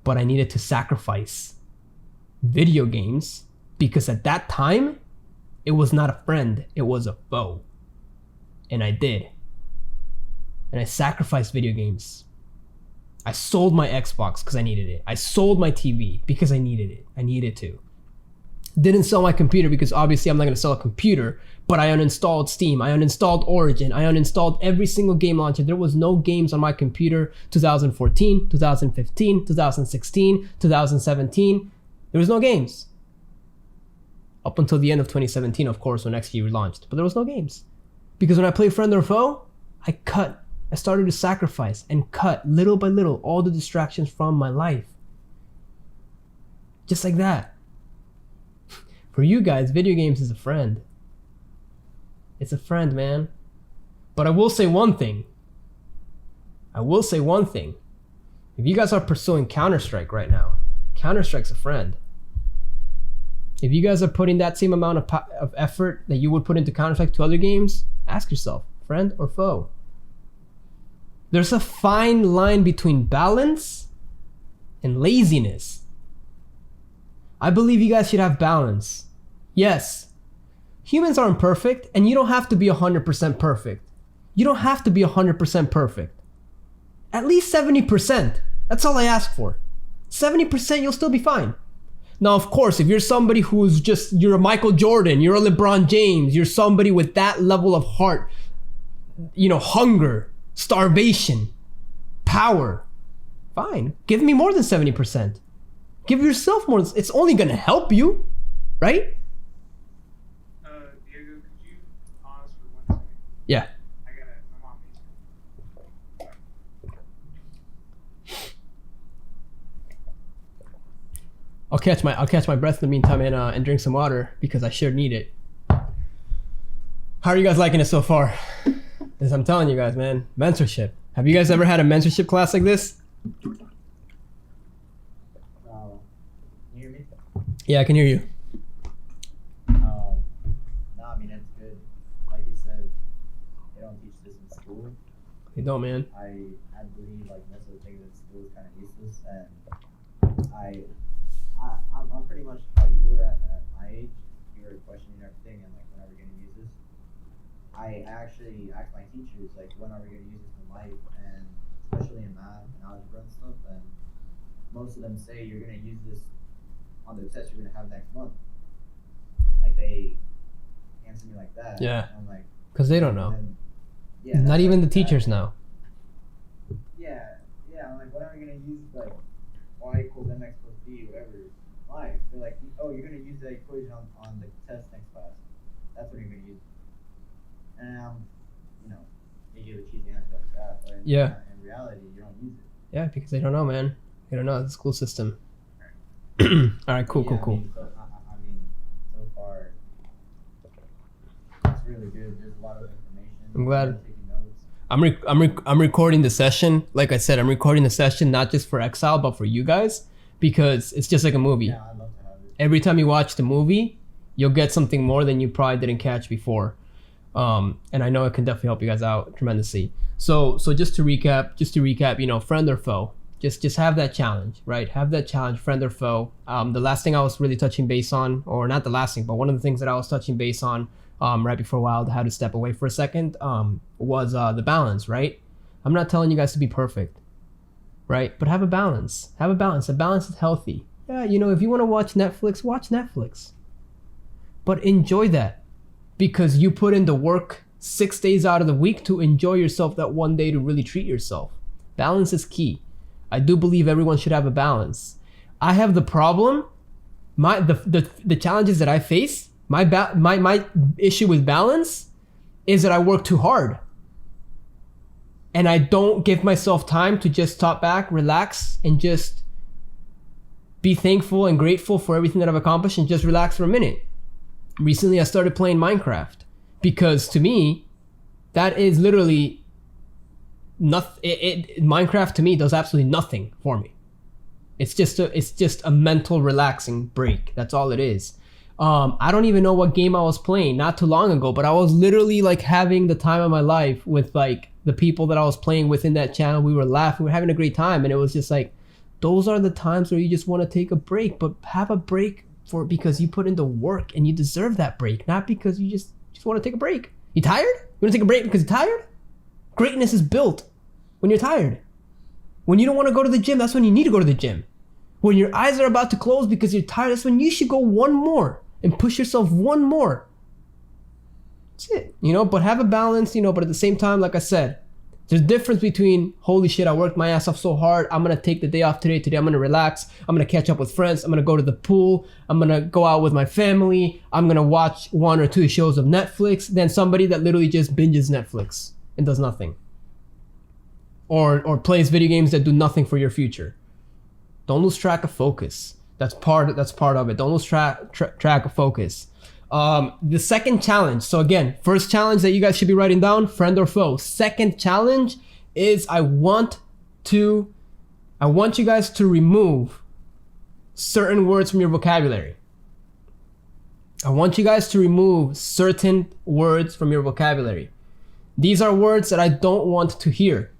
But I needed to sacrifice video games because at that time, it was not a friend, it was a foe. And I did. And I sacrificed video games. I sold my Xbox because I needed it. I sold my TV because I needed it. I needed to. Didn't sell my computer because obviously I'm not going to sell a computer, but I uninstalled Steam, I uninstalled Origin, I uninstalled every single game launcher. There was no games on my computer 2014, 2015, 2016, 2017. There was no games. Up until the end of 2017, of course, when XG launched. But there was no games. Because when I played friend or foe, I started to sacrifice and cut little by little all the distractions from my life. Just like that. For you guys, video games is a friend. It's a friend, man. But I will say one thing. If you guys are pursuing Counter-Strike right now, Counter-Strike's a friend. If you guys are putting that same amount of effort that you would put into Counter-Strike to other games, ask yourself, friend or foe? There's a fine line between balance and laziness. I believe you guys should have balance. Yes, humans are imperfect, and you don't have to be 100% perfect. You don't have to be 100% perfect. At least 70%. That's all I ask for. 70%, you'll still be fine. Now, of course, if you're somebody who's just, you're a Michael Jordan, you're a LeBron James, you're somebody with that level of heart, hunger, starvation, power, fine. Give me more than 70%. Give yourself more. It's only going to help you, right? Diego, could you pause for 1 second? Yeah. My mom needs I'll catch my breath in the meantime and drink some water because I sure need it. How are you guys liking it so far? As I'm telling you guys, man, mentorship. Have you guys ever had a mentorship class like this? Can you hear me? Yeah, I can hear you. No, I mean, it's good. Like you said, they don't teach this in school. You don't, man. I believe like most of the things in school is kind of useless, and I'm pretty much how you were at my age. You were questioning everything, and like, when are we gonna use this? I actually asked my teachers like, when are we gonna use this in life, and especially in math and algebra and stuff. And most of them say you're gonna use this on the test you're gonna have next month. Like, they answer me like that. Yeah. And I'm like, Because they don't know. then, yeah. Not that's even the like teachers that. know. Yeah. I'm like, when are we gonna use like y equals mx plus b, whatever? Why? They're like, oh, you're gonna use that equation on the test next class. That's what you're gonna use. And they give a cheesy answer like that, but in reality, you don't use it. Yeah, because they don't know, man. They don't know the school system. All right, cool. I mean, so far, it's really good. There's a lot of information. I'm glad. I'm taking notes. I'm recording the session. Like I said, I'm recording the session not just for Exile, but for you guys, because it's just like a movie. Yeah, I'd love to have it. Every time you watch the movie, you'll get something more than you probably didn't catch before. And I know it can definitely help you guys out tremendously. So just to recap, friend or foe, just have that challenge, right? Have that challenge, friend or foe. The last thing I was really touching base on, or not the last thing, but one of the things that I was touching base on right before a while, had to step away for a second, was the balance, right? I'm not telling you guys to be perfect, right? But have a balance. Have a balance. A balance is healthy. Yeah, if you want to watch Netflix, watch Netflix. But enjoy that, because you put in the work 6 days out of the week to enjoy yourself that one day to really treat yourself. Balance is key. I do believe everyone should have a balance. I have the problem, the challenges that I face, my issue with balance is that I work too hard. And I don't give myself time to just stop back, relax, and just be thankful and grateful for everything that I've accomplished and just relax for a minute. Recently, I started playing Minecraft because to me, that is literally nothing. Minecraft to me does absolutely nothing for me. It's just a mental relaxing break. That's all it is. I don't even know what game I was playing not too long ago, but I was literally like having the time of my life with like the people that I was playing with in that channel. We were laughing, we were having a great time, and it was just like, those are the times where you just want to take a break, but have a break because you put in the work and you deserve that break, not because you just want to take a break. You tired? You want to take a break because you're tired? Greatness is built when you're tired. When you don't want to go to the gym, that's when you need to go to the gym. When your eyes are about to close because you're tired, that's when you should go one more and push yourself one more. That's it, but have a balance, but at the same time, like I said, there's a difference between, holy shit, I worked my ass off so hard, I'm going to take the day off today, I'm going to relax, I'm going to catch up with friends, I'm going to go to the pool, I'm going to go out with my family, I'm going to watch 1 or 2 shows of Netflix, than somebody that literally just binges Netflix and does nothing. Or plays video games that do nothing for your future. Don't lose track of focus. That's part of it. Don't lose track of focus. The second challenge. So again, first challenge that you guys should be writing down, friend or foe. Second challenge is I want you guys to remove certain words from your vocabulary. I want you guys to remove certain words from your vocabulary. These are words that I don't want to hear.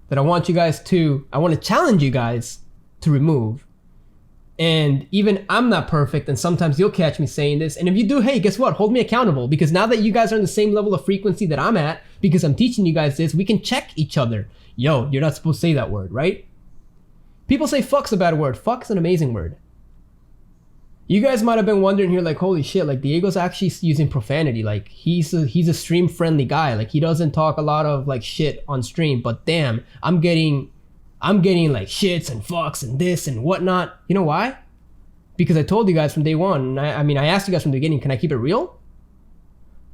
I want to challenge you guys to remove. And even I'm not perfect, and sometimes you'll catch me saying this. And if you do, hey, guess what? Hold me accountable, because now that you guys are on the same level of frequency that I'm at, because I'm teaching you guys this, we can check each other. Yo, you're not supposed to say that word, right? People say fuck's a bad word. Fuck's an amazing word. You guys might have been wondering here, like, holy shit, like Diego's actually using profanity. Like he's a stream friendly guy. Like he doesn't talk a lot of like shit on stream, but damn, I'm getting like shits and fucks and this and whatnot. You know why? Because I told you guys from day one, and I asked you guys from the beginning, can I keep it real?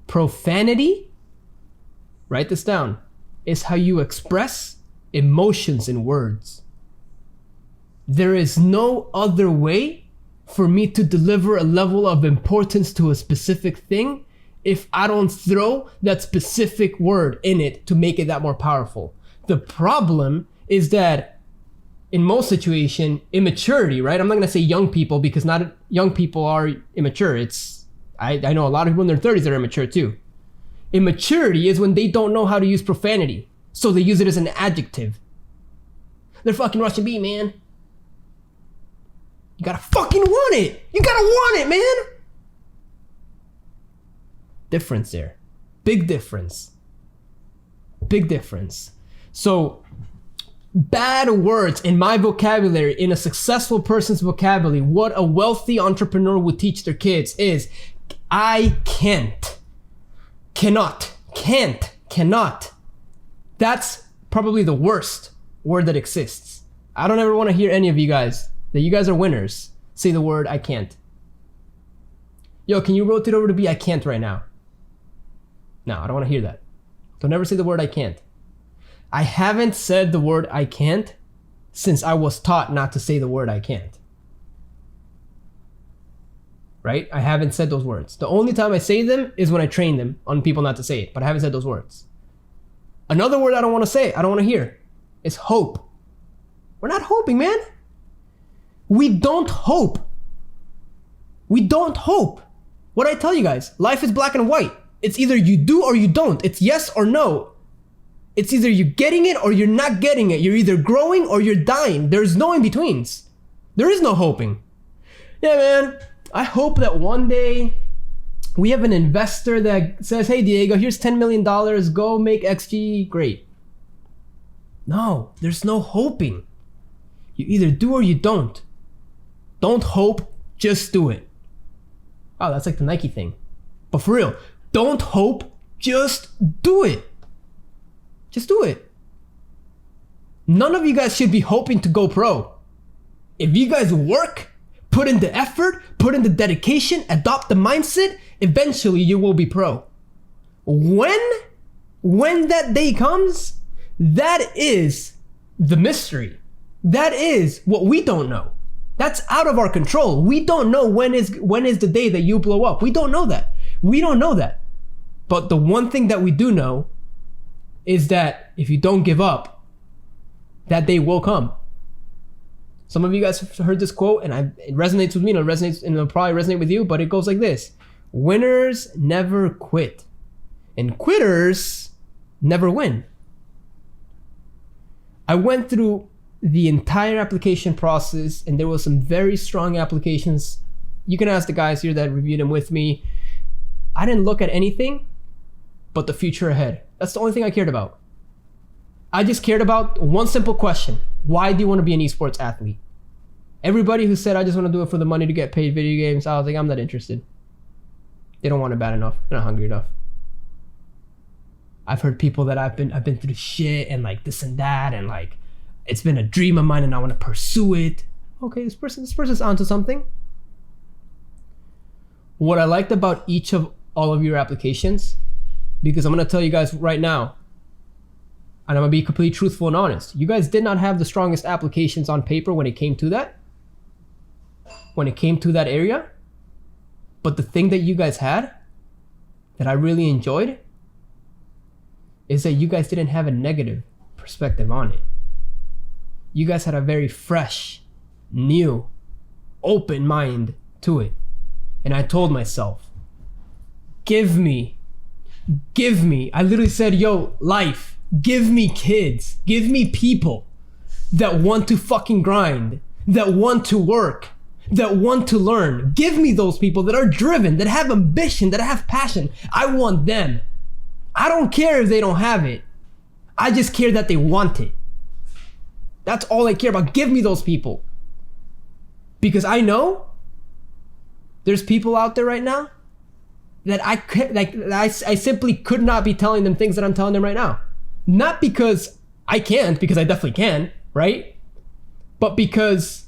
Profanity, write this down, is how you express emotions in words. There is no other way for me to deliver a level of importance to a specific thing if I don't throw that specific word in it to make it that more powerful. The problem is that in most situation, immaturity, right? I'm not gonna say young people, because not young people are immature. I know a lot of people in their 30s that are immature too. Immaturity is when they don't know how to use profanity, so they use it as an adjective. They're fucking Russian B, man. You gotta fucking want it. You gotta want it, man. Difference there. Big difference. Big difference. So bad words in my vocabulary, in a successful person's vocabulary, what a wealthy entrepreneur would teach their kids is I can't, cannot, can't, cannot. That's probably the worst word that exists. I don't ever want to hear any of you guys that you guys are winners say the word I can't. Yo, can you rotate over to be I can't right now? No, I don't want to hear that. Don't ever say the word I can't. I haven't said the word I can't since I was taught not to say the word I can't. Right? I haven't said those words. The only time I say them is when I train them on people not to say it, but I haven't said those words. Another word I don't want to say, I don't want to hear, is hope. We're not hoping, man. We don't hope. We don't hope. What I tell you guys, life is black and white. It's either you do or you don't. It's yes or no. It's either you're getting it or you're not getting it. You're either growing or you're dying. There's no in-betweens. There is no hoping. Yeah, man. I hope that one day we have an investor that says, hey, Diego, here's $10 million. Go make XG great. No, there's no hoping. You either do or you don't. Don't hope, just do it. Oh, that's like the Nike thing. But for real, don't hope, just do it. Just do it. None of you guys should be hoping to go pro. If you guys work, put in the effort, put in the dedication, adopt the mindset, eventually you will be pro. When that day comes, that is the mystery. That is what we don't know. That's out of our control. We don't know when is the day that you blow up. We don't know that. We don't know that. But the one thing that we do know is that if you don't give up, that day will come. Some of you guys have heard this quote, and it resonates with me, and it'll probably resonate with you, but it goes like this. Winners never quit, and quitters never win. I went through the entire application process, and there was some very strong applications. You can ask the guys here that reviewed them with me. I didn't look at anything but the future ahead. That's the only thing I cared about. I just cared about one simple question. Why do you want to be an esports athlete? Everybody who said, I just want to do it for the money to get paid video games, I was like, I'm not interested. They don't want it bad enough. They're not hungry enough. I've heard people that I've been through shit and like this and that, and like it's been a dream of mine and I want to pursue it. Okay, this person's onto something. What I liked about each of all of your applications, because I'm gonna tell you guys right now, and I'm gonna be completely truthful and honest, you guys did not have the strongest applications on paper when it came to that. When it came to that area. But the thing that you guys had, that I really enjoyed, is that you guys didn't have a negative perspective on it. You guys had a very fresh, new, open mind to it. And I told myself, give me, I literally said, yo, life, give me kids, give me people that want to fucking grind, that want to work, that want to learn. Give me those people that are driven, that have ambition, that have passion. I want them. I don't care if they don't have it. I just care that they want it. That's all I care about. Give me those people. Because I know there's people out there right now that I simply could not be telling them things that I'm telling them right now. Not because I can't, because I definitely can, right? But because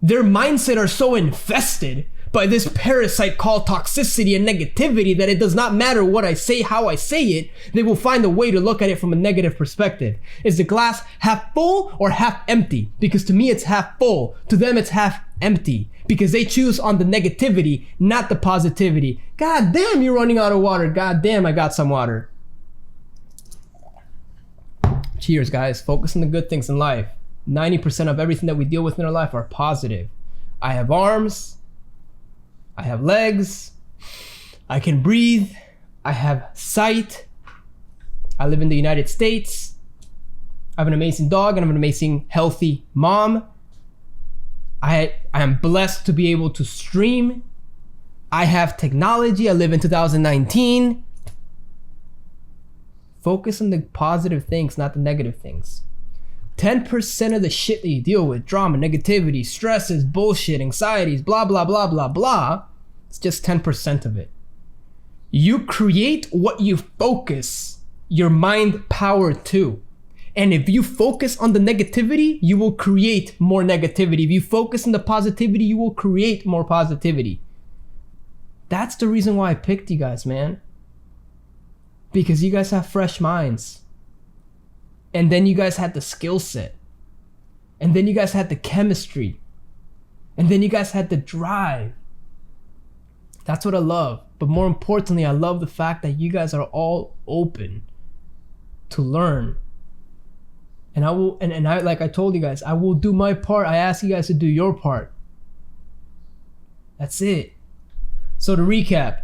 their mindset are so infested by this parasite called toxicity and negativity that it does not matter what I say, how I say it, they will find a way to look at it from a negative perspective. Is the glass half full or half empty? Because to me it's half full, to them it's half empty. Because they choose on the negativity, not the positivity. God damn, you're running out of water. God damn, I got some water. Cheers, guys. Focus on the good things in life. 90% of everything that we deal with in our life are positive. I have arms. I have legs. I can breathe. I have sight. I live in the United States. I have an amazing dog and I'm an amazing, healthy mom. I am blessed to be able to stream. I have technology. I live in 2019. Focus on the positive things, not the negative things. 10% of the shit that you deal with, drama, negativity, stresses, bullshit, anxieties, blah, blah, blah, blah, blah, it's just 10% of it. You create what you focus your mind power to. And if you focus on the negativity, you will create more negativity. If you focus on the positivity, you will create more positivity. That's the reason why I picked you guys, man. Because you guys have fresh minds. And then you guys had the skill set. And then you guys had the chemistry. And then you guys had the drive. That's what I love. But more importantly, I love the fact that you guys are all open to learn. And I will, and I, like I told you guys, I will do my part. I ask you guys to do your part. That's it. So to recap,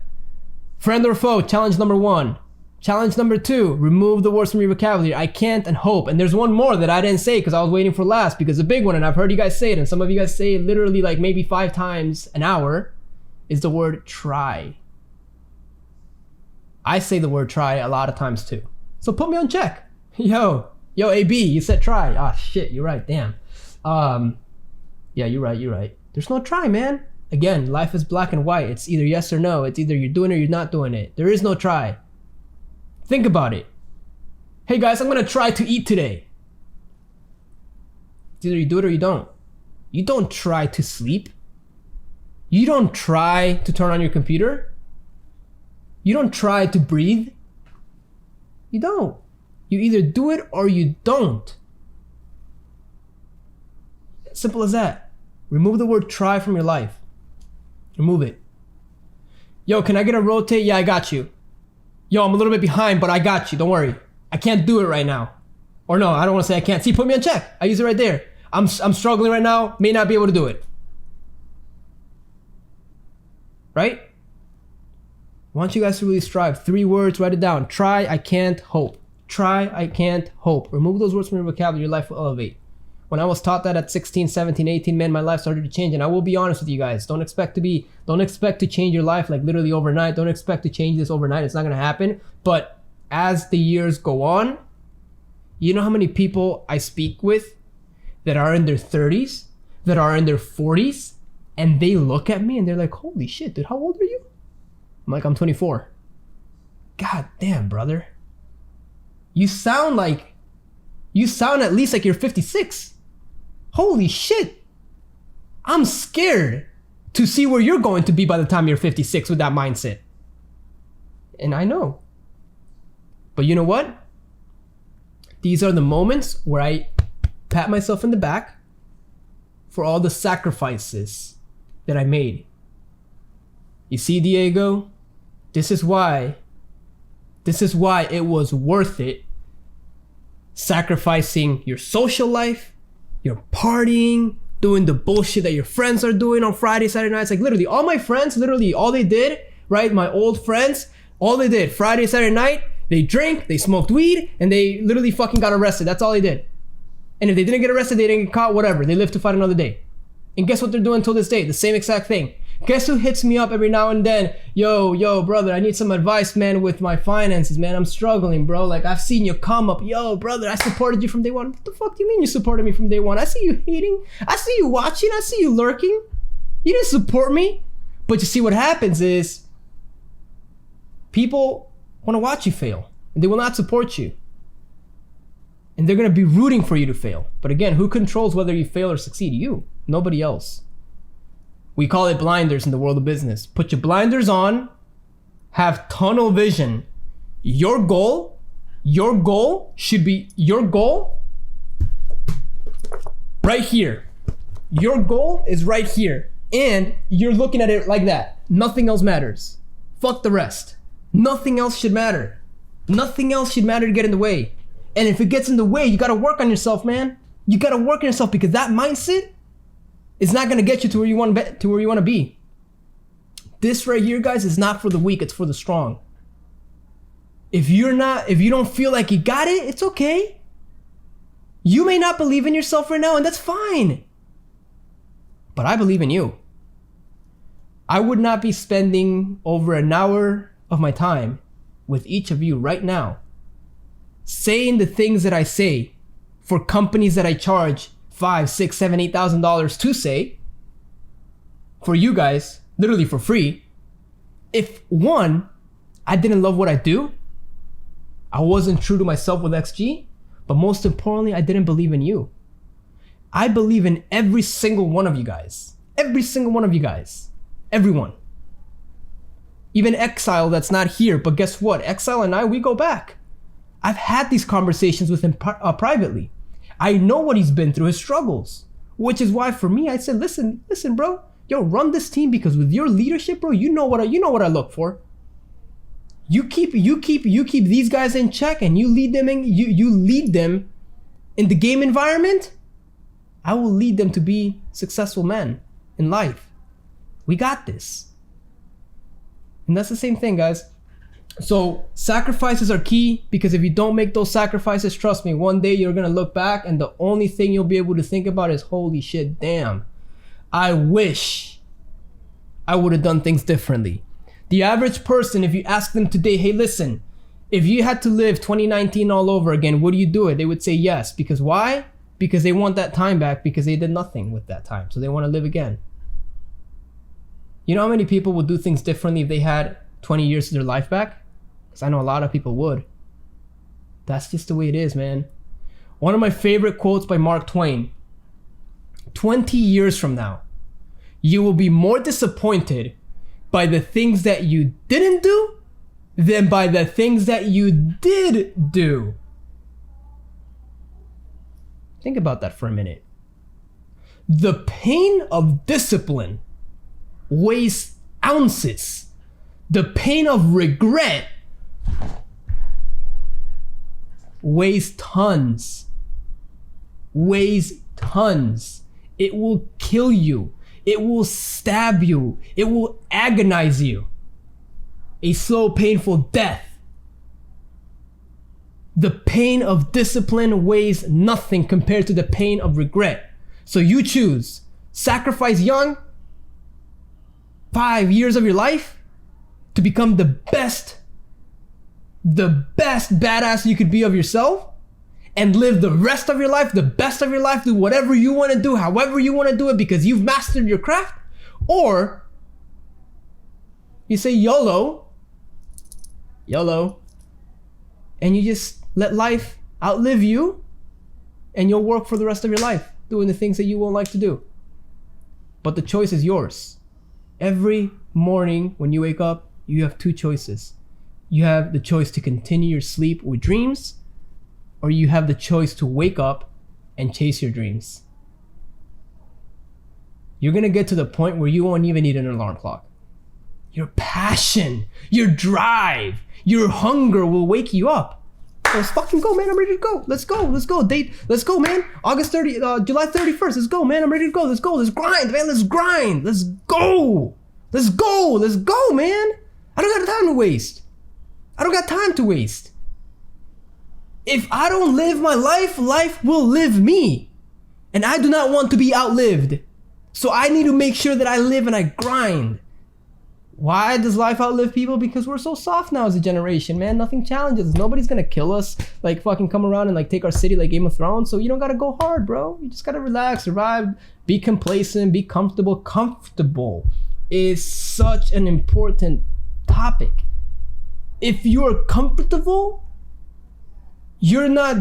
friend or foe, challenge number 1. Challenge number 2, remove the words from your vocabulary. I can't and hope. And there's one more that I didn't say because I was waiting for last, because the big one, and I've heard you guys say it, and some of you guys say it literally like maybe 5 times an hour, is the word try. I say the word try a lot of times too. So put me on check. Yo, AB, you said try. Ah, shit, you're right, damn. Yeah, you're right. There's no try, man. Again, life is black and white. It's either yes or no. It's either you're doing it or you're not doing it. There is no try. Think about it. Hey guys, I'm gonna try to eat today. It's either you do it or you don't. You don't try to sleep. You don't try to turn on your computer. You don't try to breathe. You don't. You either do it or you don't. Simple as that. Remove the word try from your life. Remove it. Yo, can I get a rotate? Yeah, I got you. Yo, I'm a little bit behind, but I got you. Don't worry. I can't do it right now. Or no, I don't want to say I can't. See, put me on check. I use it right there. I'm struggling right now. May not be able to do it. Right? I want you guys to really strive. 3 words, write it down. Try, I can't, hope. Try, I can't, hope. Remove those words from your vocabulary, your life will elevate. When I was taught that at 16, 17, 18, man, my life started to change. And I will be honest with you guys. Don't expect to change your life like literally overnight. Don't expect to change this overnight. It's not going to happen. But as the years go on, you know how many people I speak with that are in their 30s, that are in their 40s, and they look at me and they're like, holy shit, dude, how old are you? I'm like, I'm 24. God damn, brother. You sound at least like you're 56. Holy shit. I'm scared to see where you're going to be by the time you're 56 with that mindset. And I know. But you know what? These are the moments where I pat myself in the back for all the sacrifices that I made. You see, Diego? This is why it was worth it. Sacrificing your social life, your partying, doing the bullshit that your friends are doing on Friday, Saturday nights. Like literally all my friends, all they did, right? My old friends, all they did Friday, Saturday night, they drank, they smoked weed, and they literally fucking got arrested. That's all they did. And if they didn't get arrested, they didn't get caught, whatever. They lived to fight another day. And guess what they're doing till this day? The same exact thing. Guess who hits me up every now and then? Yo, brother, I need some advice, man, with my finances, man. I'm struggling, bro. Like, I've seen you come up. Yo, brother, I supported you from day one. What the fuck do you mean you supported me from day one? I see you hating. I see you watching. I see you lurking. You didn't support me. But you see what happens is people want to watch you fail. And they will not support you. And they're going to be rooting for you to fail. But again, who controls whether you fail or succeed? You. Nobody else. We call it blinders in the world of business. Put your blinders on, have tunnel vision. Your goal should be right here. Your goal is right here. And you're looking at it like that. Nothing else matters. Fuck the rest. Nothing else should matter. Nothing else should matter to get in the way. And if it gets in the way, you gotta work on yourself, man. You gotta work on yourself because that mindset is not gonna get you to where you want to be. This right here, guys, is not for the weak, it's for the strong. If you don't feel like you got it, it's okay. You may not believe in yourself right now, and that's fine. But I believe in you. I would not be spending over an hour of my time with each of you right now saying the things that I say for companies that I charge $5,000, $6,000, $7,000, $8,000 to say for you guys, literally for free. If one, I didn't love what I do, I wasn't true to myself with XG, but most importantly, I didn't believe in you. I believe in every single one of you guys. Every single one of you guys. Everyone. Even Exile that's not here, but guess what? Exile and I, we go back. I've had these conversations with him privately. I know what he's been through, his struggles, which is why for me, I said, listen, bro, yo, run this team because with your leadership, bro, you know what I look for. You keep these guys in check and you lead them in the game environment. I will lead them to be successful men in life. We got this. And that's the same thing, guys. So sacrifices are key because if you don't make those sacrifices, trust me, one day you're going to look back and the only thing you'll be able to think about is, holy shit, damn, I wish I would have done things differently. The average person, if you ask them today, hey, listen, if you had to live 2019 all over again, would you do it? They would say yes. Because why? Because they want that time back because they did nothing with that time. So they want to live again. You know how many people would do things differently if they had 20 years of their life back? Because I know a lot of people would. That's just the way it is, man. One of my favorite quotes by Mark Twain. 20 years from now, you will be more disappointed by the things that you didn't do than by the things that you did do. Think about that for a minute. The pain of discipline weighs ounces. The pain of regret weighs tons. It will kill you. It will stab you. It will agonize you. A slow, painful death. The pain of discipline weighs nothing compared to the pain of regret. So you choose. Sacrifice young, 5 years of your life to become the best badass you could be of yourself and live the rest of your life, the best of your life, do whatever you want to do, however you want to do it because you've mastered your craft. Or you say YOLO, and you just let life outlive you and you'll work for the rest of your life doing the things that you won't like to do. But the choice is yours. Every morning when you wake up, you have two choices. You have the choice to continue your sleep with dreams, or you have the choice to wake up and chase your dreams. You're gonna get to the point where you won't even need an alarm clock. Your passion, your drive, your hunger will wake you up. Let's fucking go, man. I'm ready to go. Let's go. Let's go. Let's go, man. July 31st. Let's go, man. I'm ready to go. Let's go. Let's grind, man. Let's grind. Let's go. Let's go. Let's go, man. I don't got time to waste. If I don't live my life, life will live me. And I do not want to be outlived. So I need to make sure that I live and I grind. Why does life outlive people? Because we're so soft now as a generation, man. Nothing challenges us. Nobody's gonna kill us, like fucking come around and like take our city like Game of Thrones. So you don't gotta go hard, bro. You just gotta relax, survive, be complacent, be comfortable. Comfortable is such an important topic. If you're comfortable, you're not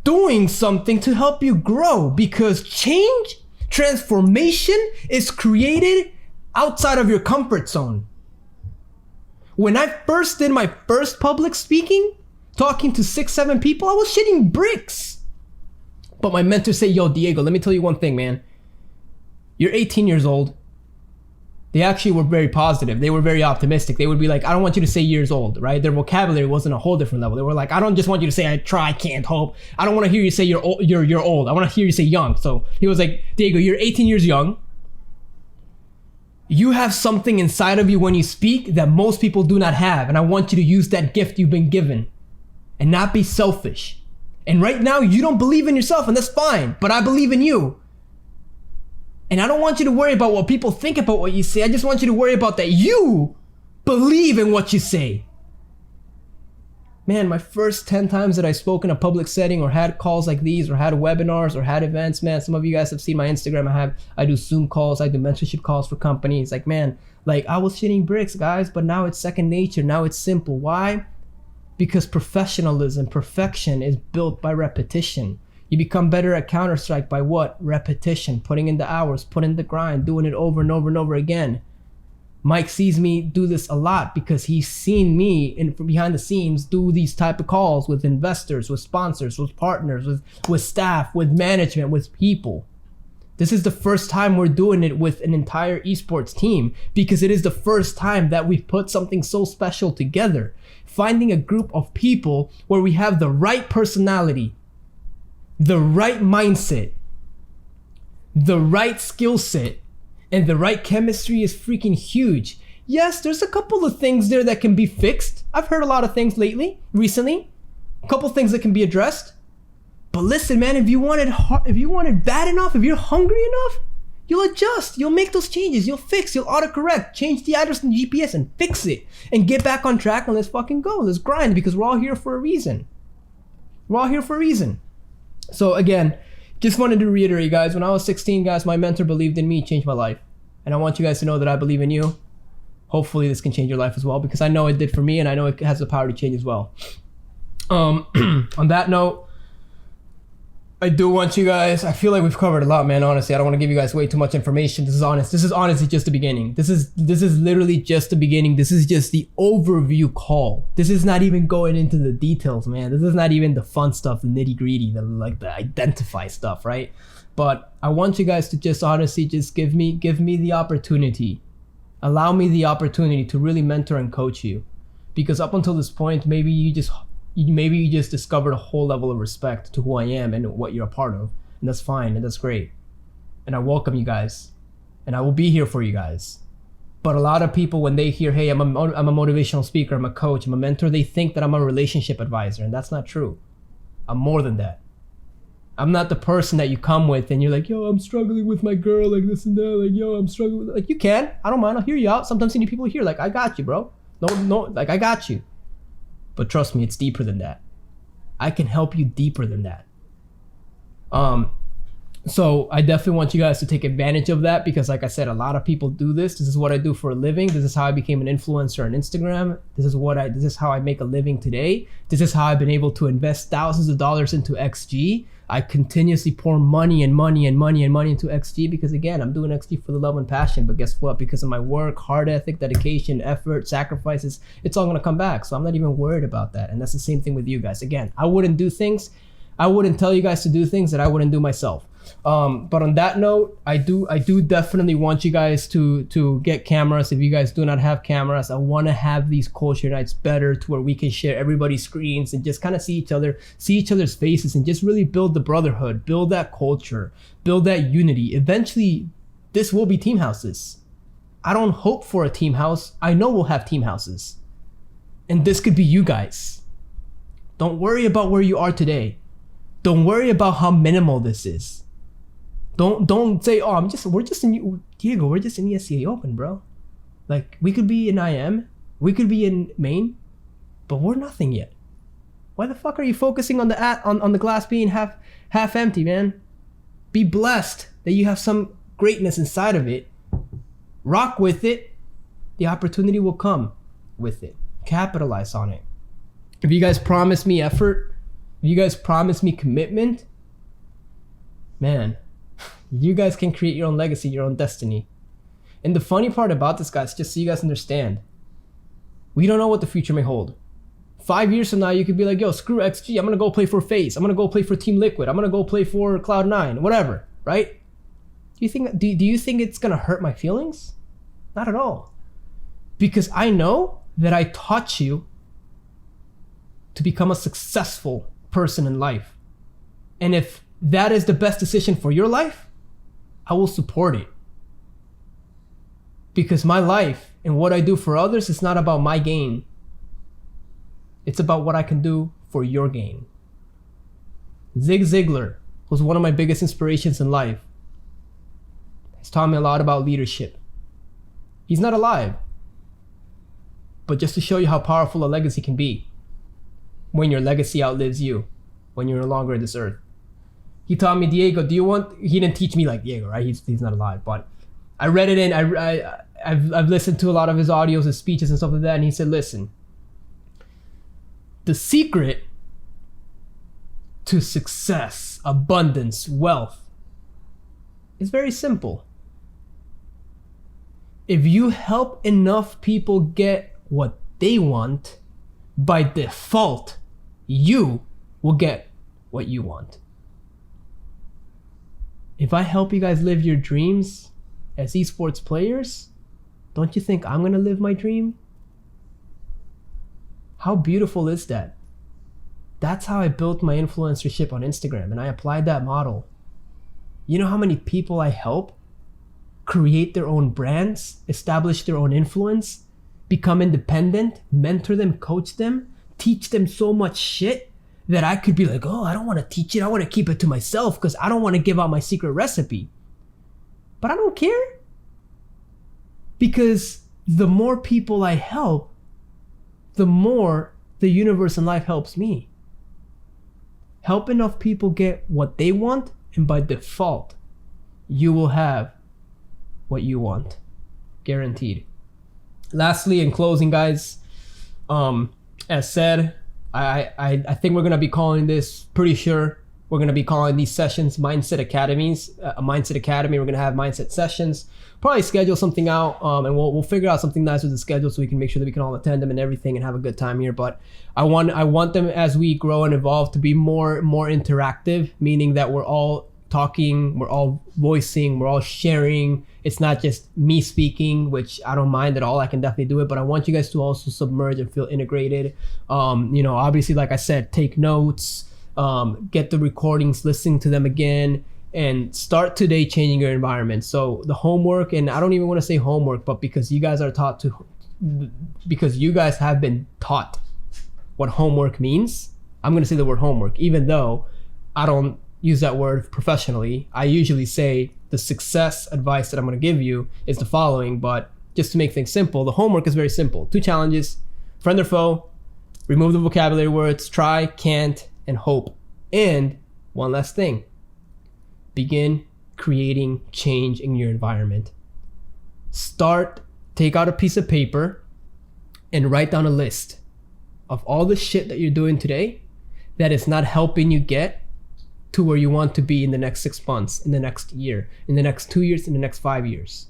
doing something to help you grow, because change, transformation is created outside of your comfort zone. When I first did my first public speaking, talking to 6-7 people, I was shitting bricks. But my mentor said, yo, Diego, let me tell you one thing, man. You're 18 years old. They actually were very positive. They were very optimistic. They would be like, I don't want you to say years old, right? Their vocabulary wasn't a whole different level. They were like, I don't just want you to say I try, can't, hope. I don't want to hear you say you're old. You're old. I want to hear you say young. So he was like, Diego, you're 18 years young. You have something inside of you when you speak that most people do not have. And I want you to use that gift you've been given and not be selfish. And right now you don't believe in yourself, and that's fine, but I believe in you. And I don't want you to worry about what people think about what you say. I just want you to worry about that you believe in what you say. Man, my first 10 times that I spoke in a public setting or had calls like these or had webinars or had events, man, some of you guys have seen my Instagram. I do Zoom calls, I do mentorship calls for companies. Like, man, like I was shitting bricks, guys, but now it's second nature. Now it's simple. Why? Because professionalism, perfection is built by repetition. You become better at Counter-Strike by what? Repetition, putting in the hours, putting in the grind, doing it over and over and over again. Mike sees me do this a lot because he's seen me from behind the scenes do these type of calls with investors, with sponsors, with partners, with staff, with management, with people. This is the first time we're doing it with an entire esports team, because it is the first time that we've put something so special together. Finding a group of people where we have the right personality, the right mindset, the right skill set, and the right chemistry is freaking huge. Yes, there's a couple of things there that can be fixed. I've heard a lot of things recently. A couple things that can be addressed. But listen, man, if you want it bad enough, if you're hungry enough, you'll adjust. You'll make those changes. You'll fix. You'll autocorrect. Change the address in the GPS and fix it. And get back on track, and let's fucking go. Let's grind, because we're all here for a reason. We're all here for a reason. So again, just wanted to reiterate, guys, when I was 16, guys, my mentor believed in me, changed my life. And I want you guys to know that I believe in you. Hopefully this can change your life as well, because I know it did for me, and I know it has the power to change as well. On that note, I do want you guys, I feel like we've covered a lot, man, honestly. I don't want to give you guys way too much information. This is honest. This is honestly just the beginning. This is literally just the beginning. This is just the overview call. This is not even going into the details, man. This is not even the fun stuff, the nitty gritty, the identify stuff, right? But I want you guys to just honestly just give me the opportunity. Allow me the opportunity to really mentor and coach you. Because up until this point, maybe you just discovered a whole level of respect to who I am and what you're a part of. And that's fine, and that's great. And I welcome you guys. And I will be here for you guys. But a lot of people, when they hear, hey, I'm a motivational speaker, I'm a coach, I'm a mentor, they think that I'm a relationship advisor. And that's not true. I'm more than that. I'm not the person that you come with and you're like, yo, I'm struggling with my girl, like this and that, like, yo, I'm struggling with, like, you can. I don't mind, I'll hear you out. Sometimes you need people here, like, I got you, bro. No, like, I got you. But trust me, it's deeper than that. I can help you deeper than that. So I definitely want you guys to take advantage of that, because like I said, a lot of people do this. This is what I do for a living. This is how I became an influencer on Instagram. This is how I make a living today. This is how I've been able to invest thousands of dollars into XG. I continuously pour money into XG because, again, I'm doing XG for the love and passion. But guess what? Because of my work, hard ethic, dedication, effort, sacrifices, it's all going to come back. So I'm not even worried about that. And that's the same thing with you guys. Again, I wouldn't tell you guys to do things that I wouldn't do myself. But on that note, I do definitely want you guys to get cameras. If you guys do not have cameras, I want to have these culture nights better, to where we can share everybody's screens and just kind of see each other's faces, and just really build the brotherhood, build that culture, build that unity. Eventually, this will be team houses. I don't hope for a team house. I know we'll have team houses. And this could be you guys. Don't worry about where you are today. Don't worry about how minimal this is. Don't say, oh, we're just in Diego, we're just in the SCA Open, bro. Like, we could be in IM, we could be in main, but we're nothing yet. Why the fuck are you focusing on the glass being half empty, man? Be blessed that you have some greatness inside of it. Rock with it. The opportunity will come with it. Capitalize on it. If you guys promise me effort, if you guys promise me commitment, man, you guys can create your own legacy, your own destiny. And the funny part about this, guys, just so you guys understand, we don't know what the future may hold. 5 years from now, you could be like, yo, screw XG, I'm gonna go play for FaZe, I'm gonna go play for Team Liquid, I'm gonna go play for Cloud9, whatever, right? Do you think it's gonna hurt my feelings? Not at all. Because I know that I taught you to become a successful person in life. And if that is the best decision for your life, I will support it. Because my life and what I do for others is not about my gain. It's about what I can do for your gain. Zig Ziglar was one of my biggest inspirations in life. He's taught me a lot about leadership. He's not alive. But just to show you how powerful a legacy can be when your legacy outlives you, when you're no longer on this earth. He taught me, Diego, he didn't teach me like Diego, right? He's not alive, but I read it in, I've listened to a lot of his audios, his speeches and stuff like that, and he said, listen, the secret to success, abundance, wealth is very simple. If you help enough people get what they want, by default, you will get what you want. If I help you guys live your dreams as esports players, don't you think I'm gonna live my dream? How beautiful is that? That's how I built my influencership on Instagram, and I applied that model. You know how many people I help create their own brands, establish their own influence, become independent, mentor them, coach them, teach them so much shit that I could be like, oh, I don't want to teach it. I want to keep it to myself because I don't want to give out my secret recipe. But I don't care. Because the more people I help, the more the universe and life helps me. Help enough people get what they want, and by default, you will have what you want. Guaranteed. Lastly, in closing, guys, as said, I think we're going to be calling this, pretty sure we're going to be calling these sessions Mindset Academies. A Mindset Academy, we're going to have mindset sessions. Probably schedule something out, and we'll figure out something nice with the schedule so we can make sure that we can all attend them and everything and have a good time here. But I want them, as we grow and evolve, to be more interactive, meaning that we're all talking, we're all voicing, we're all sharing. It's not just me speaking, which I don't mind at all. I can definitely do it, but I want you guys to also submerge and feel integrated. Obviously, like I said, take notes, get the recordings, listen to them again, and start today changing your environment. So the homework, and I don't even want to say homework, but because you guys are taught to, because you guys have been taught what homework means, I'm going to say the word homework, even though I don't use that word professionally. I usually say the success advice that I'm going to give you is the following, but just to make things simple, the homework is very simple. 2 challenges, friend or foe, remove the vocabulary words, try, can't, and hope. And one last thing, begin creating change in your environment. Take out a piece of paper and write down a list of all the shit that you're doing today that is not helping you get to where you want to be in the next 6 months, in the next year, in the next 2 years, in the next 5 years.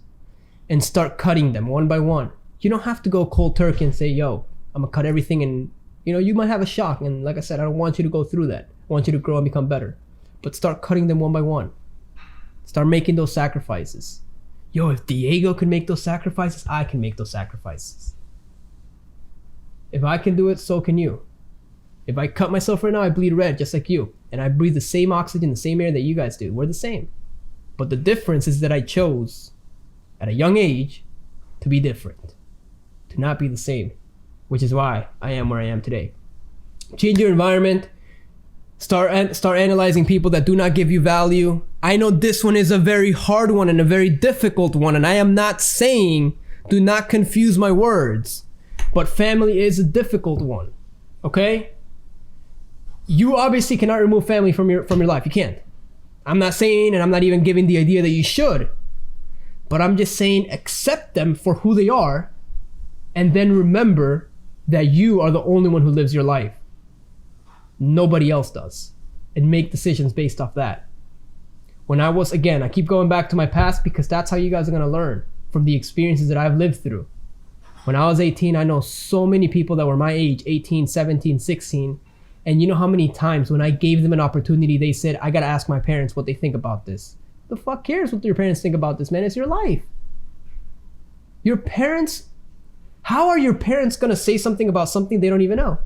And start cutting them one by one. You don't have to go cold turkey and say, yo, I'm gonna cut everything, and you might have a shock. And like I said, I don't want you to go through that. I want you to grow and become better. But start cutting them one by one. Start making those sacrifices. Yo, if Diego can make those sacrifices, I can make those sacrifices. If I can do it, so can you. If I cut myself right now, I bleed red just like you. And I breathe the same oxygen, the same air that you guys do. We're the same. But the difference is that I chose at a young age to be different, to not be the same, which is why I am where I am today. Change your environment, Start analyzing people that do not give you value. I know this one is a very hard one and a very difficult one, and I am not saying, do not confuse my words, but family is a difficult one. Okay? You obviously cannot remove family from your life. You can't. I'm not saying, and I'm not even giving the idea that you should, but I'm just saying accept them for who they are, and then remember that you are the only one who lives your life. Nobody else does. And make decisions based off that. When I was, again, I keep going back to my past because that's how you guys are going to learn from the experiences that I've lived through. When I was 18, I know so many people that were my age, 18, 17, 16. And you know how many times when I gave them an opportunity, they said, I got to ask my parents what they think about this. The fuck cares what your parents think about this, man? It's your life. Your parents, how are your parents going to say something about something they don't even know?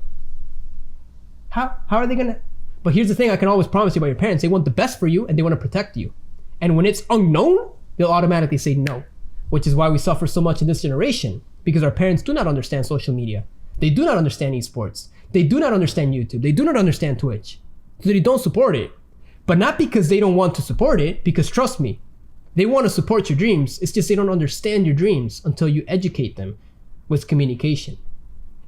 How are they gonna? But here's the thing I can always promise you about your parents. They want the best for you and they want to protect you. And when it's unknown, they'll automatically say no. Which is why we suffer so much in this generation. Because our parents do not understand social media. They do not understand esports. They do not understand YouTube. They do not understand Twitch. So they don't support it. But not because they don't want to support it, because trust me, they want to support your dreams. It's just they don't understand your dreams until you educate them with communication.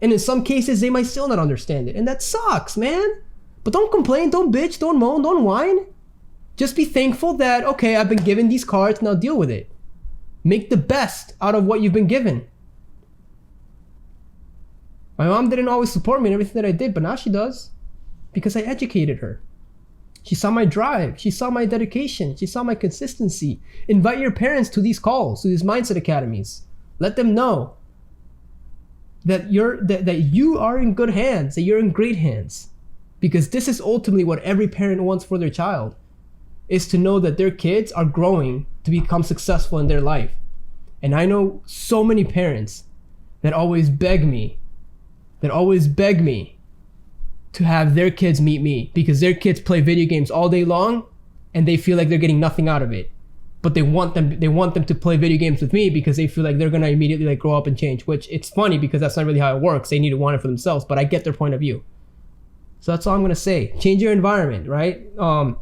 And in some cases, they might still not understand it. And that sucks, man. But don't complain, don't bitch, don't moan, don't whine. Just be thankful that, okay, I've been given these cards, now deal with it. Make the best out of what you've been given. My mom didn't always support me in everything that I did, but now she does. Because I educated her. She saw my drive. She saw my dedication. She saw my consistency. Invite your parents to these calls, to these mindset academies. Let them know that you are in good hands, that you're in great hands. Because this is ultimately what every parent wants for their child, is to know that their kids are growing to become successful in their life. And I know so many parents that always beg me to have their kids meet me because their kids play video games all day long and they feel like they're getting nothing out of it. But they want them to play video games with me because they feel like they're gonna immediately like grow up and change, which it's funny because that's not really how it works. They need to want it for themselves, but I get their point of view. So that's all I'm gonna say. Change your environment, right? Want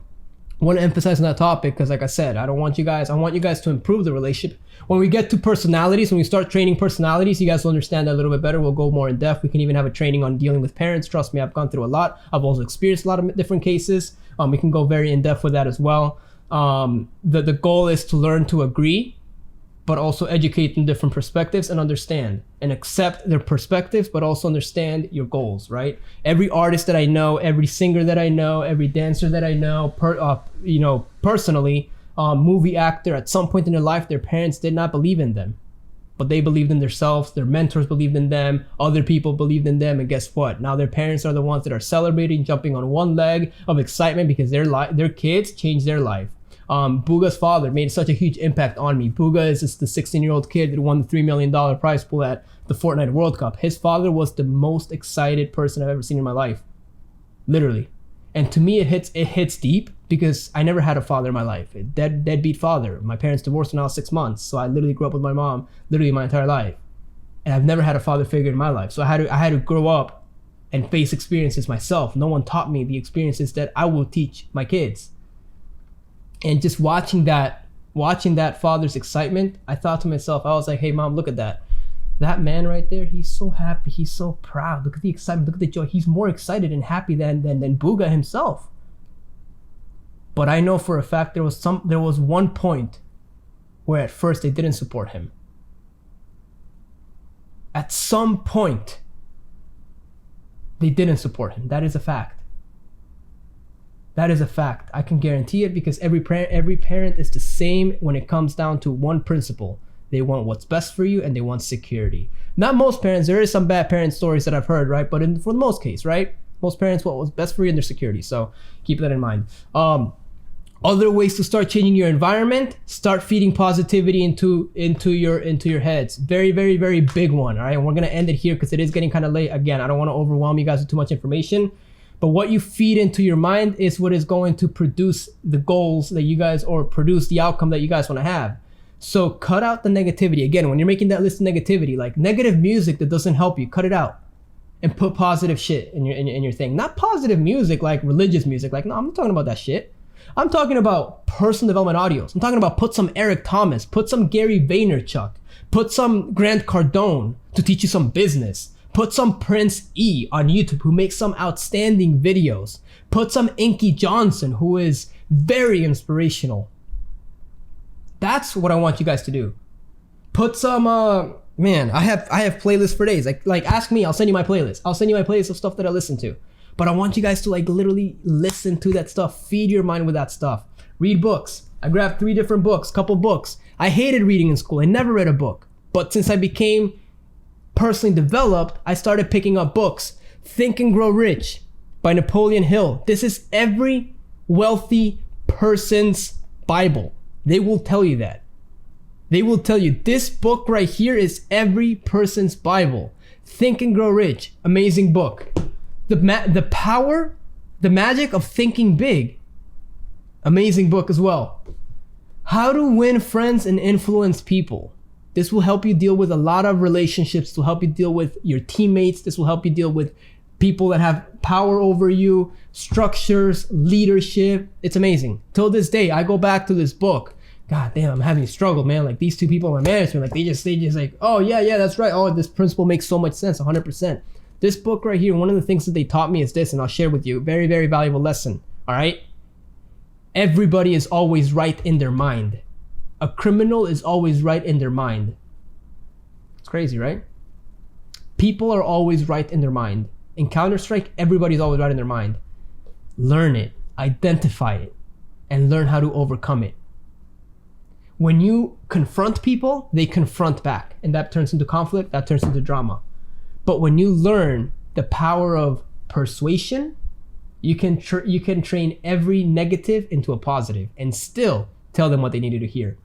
to emphasize on that topic because like I said, I want you guys to improve the relationship. When we get to personalities, when we start training personalities, you guys will understand that a little bit better. We'll go more in depth. We can even have a training on dealing with parents. Trust me, I've gone through a lot. I've also experienced a lot of different cases. We can go very in depth with that as well. The goal is to learn to agree, but also educate in different perspectives and understand and accept their perspectives, but also understand your goals, right? Every artist that I know, every singer that I know, every dancer that I know, personally, movie actor, at some point in their life, their parents did not believe in them, but they believed in themselves. Their mentors believed in them. Other people believed in them. And guess what? Now their parents are the ones that are celebrating, jumping on one leg of excitement because their kids changed their life. Booga's father made such a huge impact on me. Booga is just the 16-year-old kid that won the $3 million prize pool at the Fortnite World Cup. His father was the most excited person I've ever seen in my life. Literally. And to me, it hits deep because I never had a father in my life. A deadbeat father. My parents divorced when I was 6 months. So I literally grew up with my mom literally my entire life. And I've never had a father figure in my life. So I had to grow up and face experiences myself. No one taught me the experiences that I will teach my kids. And just watching that father's excitement, I thought to myself, I was like, hey mom, look at that. That man right there, he's so happy, he's so proud. Look at the excitement, look at the joy. He's more excited and happy than Booga himself. But I know for a fact there was one point where at first they didn't support him. At some point, they didn't support him. That is a fact. That is a fact. I can guarantee it because every parent is the same when it comes down to one principle. They want what's best for you and they want security. Not most parents. There is some bad parent stories that I've heard, right? But for the most case, right? Most parents want what's best for you and their security. So keep that in mind. Other ways to start changing your environment, start feeding positivity into your heads. Very, very, very big one. All right. And we're going to end it here because it is getting kind of late. Again, I don't want to overwhelm you guys with too much information. But what you feed into your mind is what is going to produce the goals that you guys, or produce the outcome that you guys want to have. So cut out the negativity. Again, when you're making that list of negativity, like negative music that doesn't help you, cut it out. and put positive shit in your thing. Not positive music like religious music. Like, no, I'm not talking about that shit. I'm talking about personal development audios. I'm talking about put some Eric Thomas, put some Gary Vaynerchuk, put some Grant Cardone to teach you some business. Put some Prince E on YouTube who makes some outstanding videos. Put some Inky Johnson who is very inspirational. That's what I want you guys to do. Put some man, I have playlists for days. Like ask me, I'll send you my playlist. I'll send you my playlist of stuff that I listen to. But I want you guys to like literally listen to that stuff, feed your mind with that stuff. Read books. I grabbed 3 different books, couple books. I hated reading in school. I never read a book. But since I became personally developed, I started picking up books. Think and Grow Rich by Napoleon Hill. This is every wealthy person's Bible. They will tell you that. They will tell you this book right here is every person's Bible. Think and Grow Rich, amazing book. The power, the magic of thinking big, amazing book as well. How to Win Friends and Influence People. This will help you deal with a lot of relationships. This will help you deal with your teammates. This will help you deal with people that have power over you, structures, leadership. It's amazing. Till this day, I go back to this book. God damn, I'm having a struggle, man. Like these 2 people in my management, like they just like, oh yeah, that's right. Oh, this principle makes so much sense, 100%. This book right here, one of the things that they taught me is this, and I'll share with you. Very, very valuable lesson. All right. Everybody is always right in their mind. A criminal is always right in their mind. It's crazy, right? People are always right in their mind. In Counter-Strike, everybody's always right in their mind. Learn it, identify it, and learn how to overcome it. When you confront people, they confront back, and that turns into conflict, that turns into drama. But when you learn the power of persuasion, you can train every negative into a positive and still tell them what they needed to hear.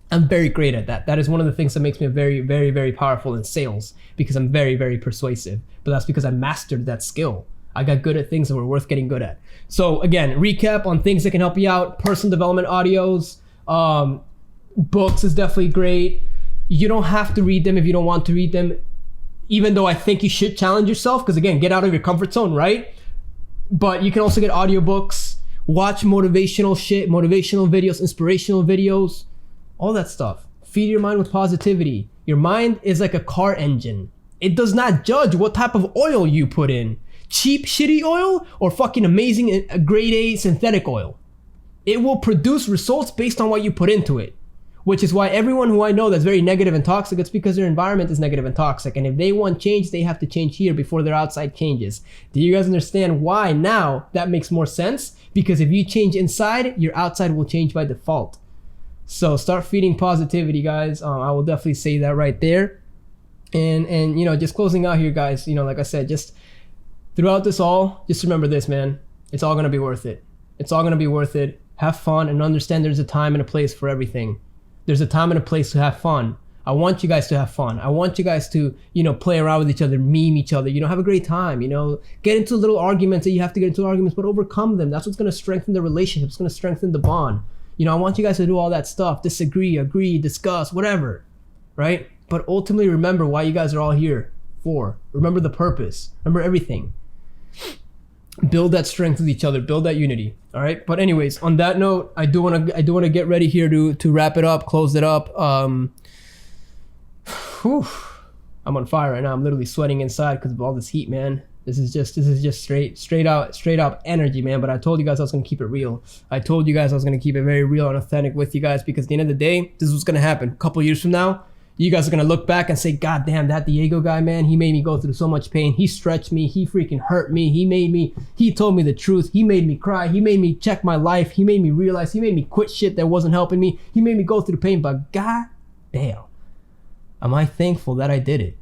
I'm very great at that. That is one of the things that makes me very, very, very powerful in sales, because I'm very, very persuasive. But that's because I mastered that skill. I got good at things that were worth getting good at. So again, recap on things that can help you out. Personal development audios, books is definitely great. You don't have to read them if you don't want to read them, even though I think you should challenge yourself, because again, get out of your comfort zone, right? But you can also get audiobooks, watch motivational shit, motivational videos, inspirational videos, all that stuff. Feed your mind with positivity. Your mind is like a car engine. It does not judge what type of oil you put in. Cheap, shitty oil or fucking amazing, grade A synthetic oil. It will produce results based on what you put into it. Which is why everyone who I know that's very negative and toxic, it's because their environment is negative and toxic. And if they want change, they have to change here before their outside changes. Do you guys understand why now that makes more sense? Because if you change inside, your outside will change by default. So start feeding positivity, guys. I will definitely say that right there. And you know, just closing out here, guys, you know, like I said, just throughout this all, just remember this, man. It's all going to be worth it. It's all going to be worth it. Have fun and understand there's a time and a place for everything. There's a time and a place to have fun. I want you guys to have fun. I want you guys to, you know, play around with each other, meme each other, you know, have a great time, you know, get into little arguments that you have to get into arguments, but overcome them. That's what's going to strengthen the relationship. It's going to strengthen the bond. You know, I want you guys to do all that stuff, disagree, agree, discuss, whatever, right? But ultimately remember why you guys are all here for. Remember the purpose. Remember everything. Build that strength with each other, build that unity. All right. But anyways, on that note, I do want to get ready here to wrap it up, close it up. I'm on fire right now. I'm literally sweating inside because of all this heat, man. This is just straight out energy, man. But I told you guys I was gonna keep it real. I told you guys I was gonna keep it very real and authentic with you guys, because at the end of the day, this is what's gonna happen. A couple years from now, you guys are gonna look back and say, God damn, that Diego guy, man, he made me go through so much pain. He stretched me. He freaking hurt me. He told me the truth. He made me cry. He made me check my life. He made me realize. He made me quit shit that wasn't helping me. He made me go through the pain. But God damn, am I thankful that I did it?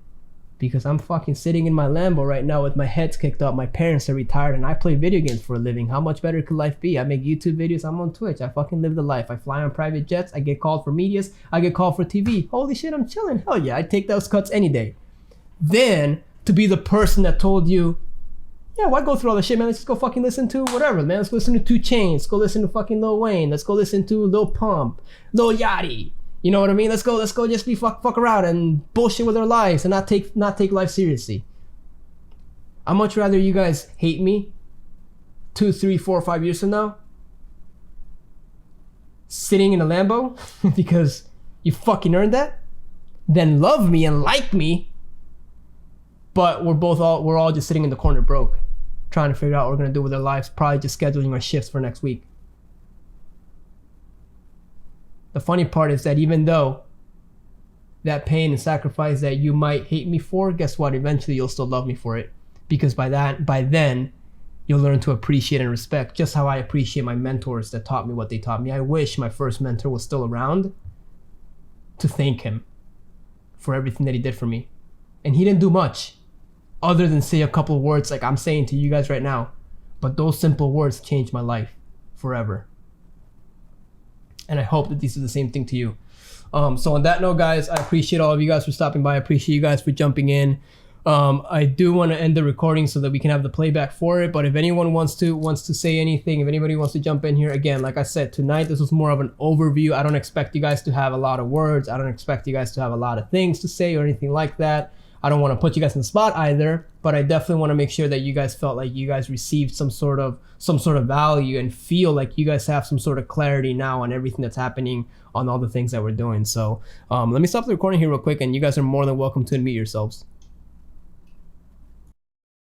Because I'm fucking sitting in my Lambo right now with my heads kicked up. My parents are retired and I play video games for a living. How much better could life be? I make YouTube videos. I'm on Twitch. I fucking live the life. I fly on private jets. I get called for medias. I get called for TV. Holy shit, I'm chilling. Hell yeah, I'd take those cuts any day. Then to be the person that told you, yeah, why go through all the shit, man? Let's just go fucking listen to whatever, man. Let's go listen to 2 Chainz. Let's go listen to fucking Lil Wayne. Let's go listen to Lil Pump, Lil Yachty. You know what I mean? Let's go just be fuck around and bullshit with our lives and not take life seriously. I'd much rather you guys hate me 2, 3, 4, 5 years from now, sitting in a Lambo because you fucking earned that, than love me and like me, but we're all just sitting in the corner broke, trying to figure out what we're gonna do with our lives, probably just scheduling our shifts for next week. The funny part is that even though that pain and sacrifice that you might hate me for, guess what? Eventually you'll still love me for it, because by then you'll learn to appreciate and respect, just how I appreciate my mentors that taught me what they taught me. I wish my first mentor was still around to thank him for everything that he did for me. And he didn't do much other than say a couple of words like I'm saying to you guys right now. But those simple words changed my life forever. And I hope that these are the same thing to you. So on that note, guys, I appreciate all of you guys for stopping by. I appreciate you guys for jumping in. I do want to end the recording so that we can have the playback for it. But if anyone wants to say anything, if anybody wants to jump in here, again, like I said, tonight this was more of an overview. I don't expect you guys to have a lot of words. I don't expect you guys to have a lot of things to say or anything like that. I don't want to put you guys in the spot either, but I definitely want to make sure that you guys felt like you guys received some sort of value and feel like you guys have some sort of clarity now on everything that's happening, on all the things that we're doing. So let me stop the recording here real quick, and you guys are more than welcome to unmute yourselves.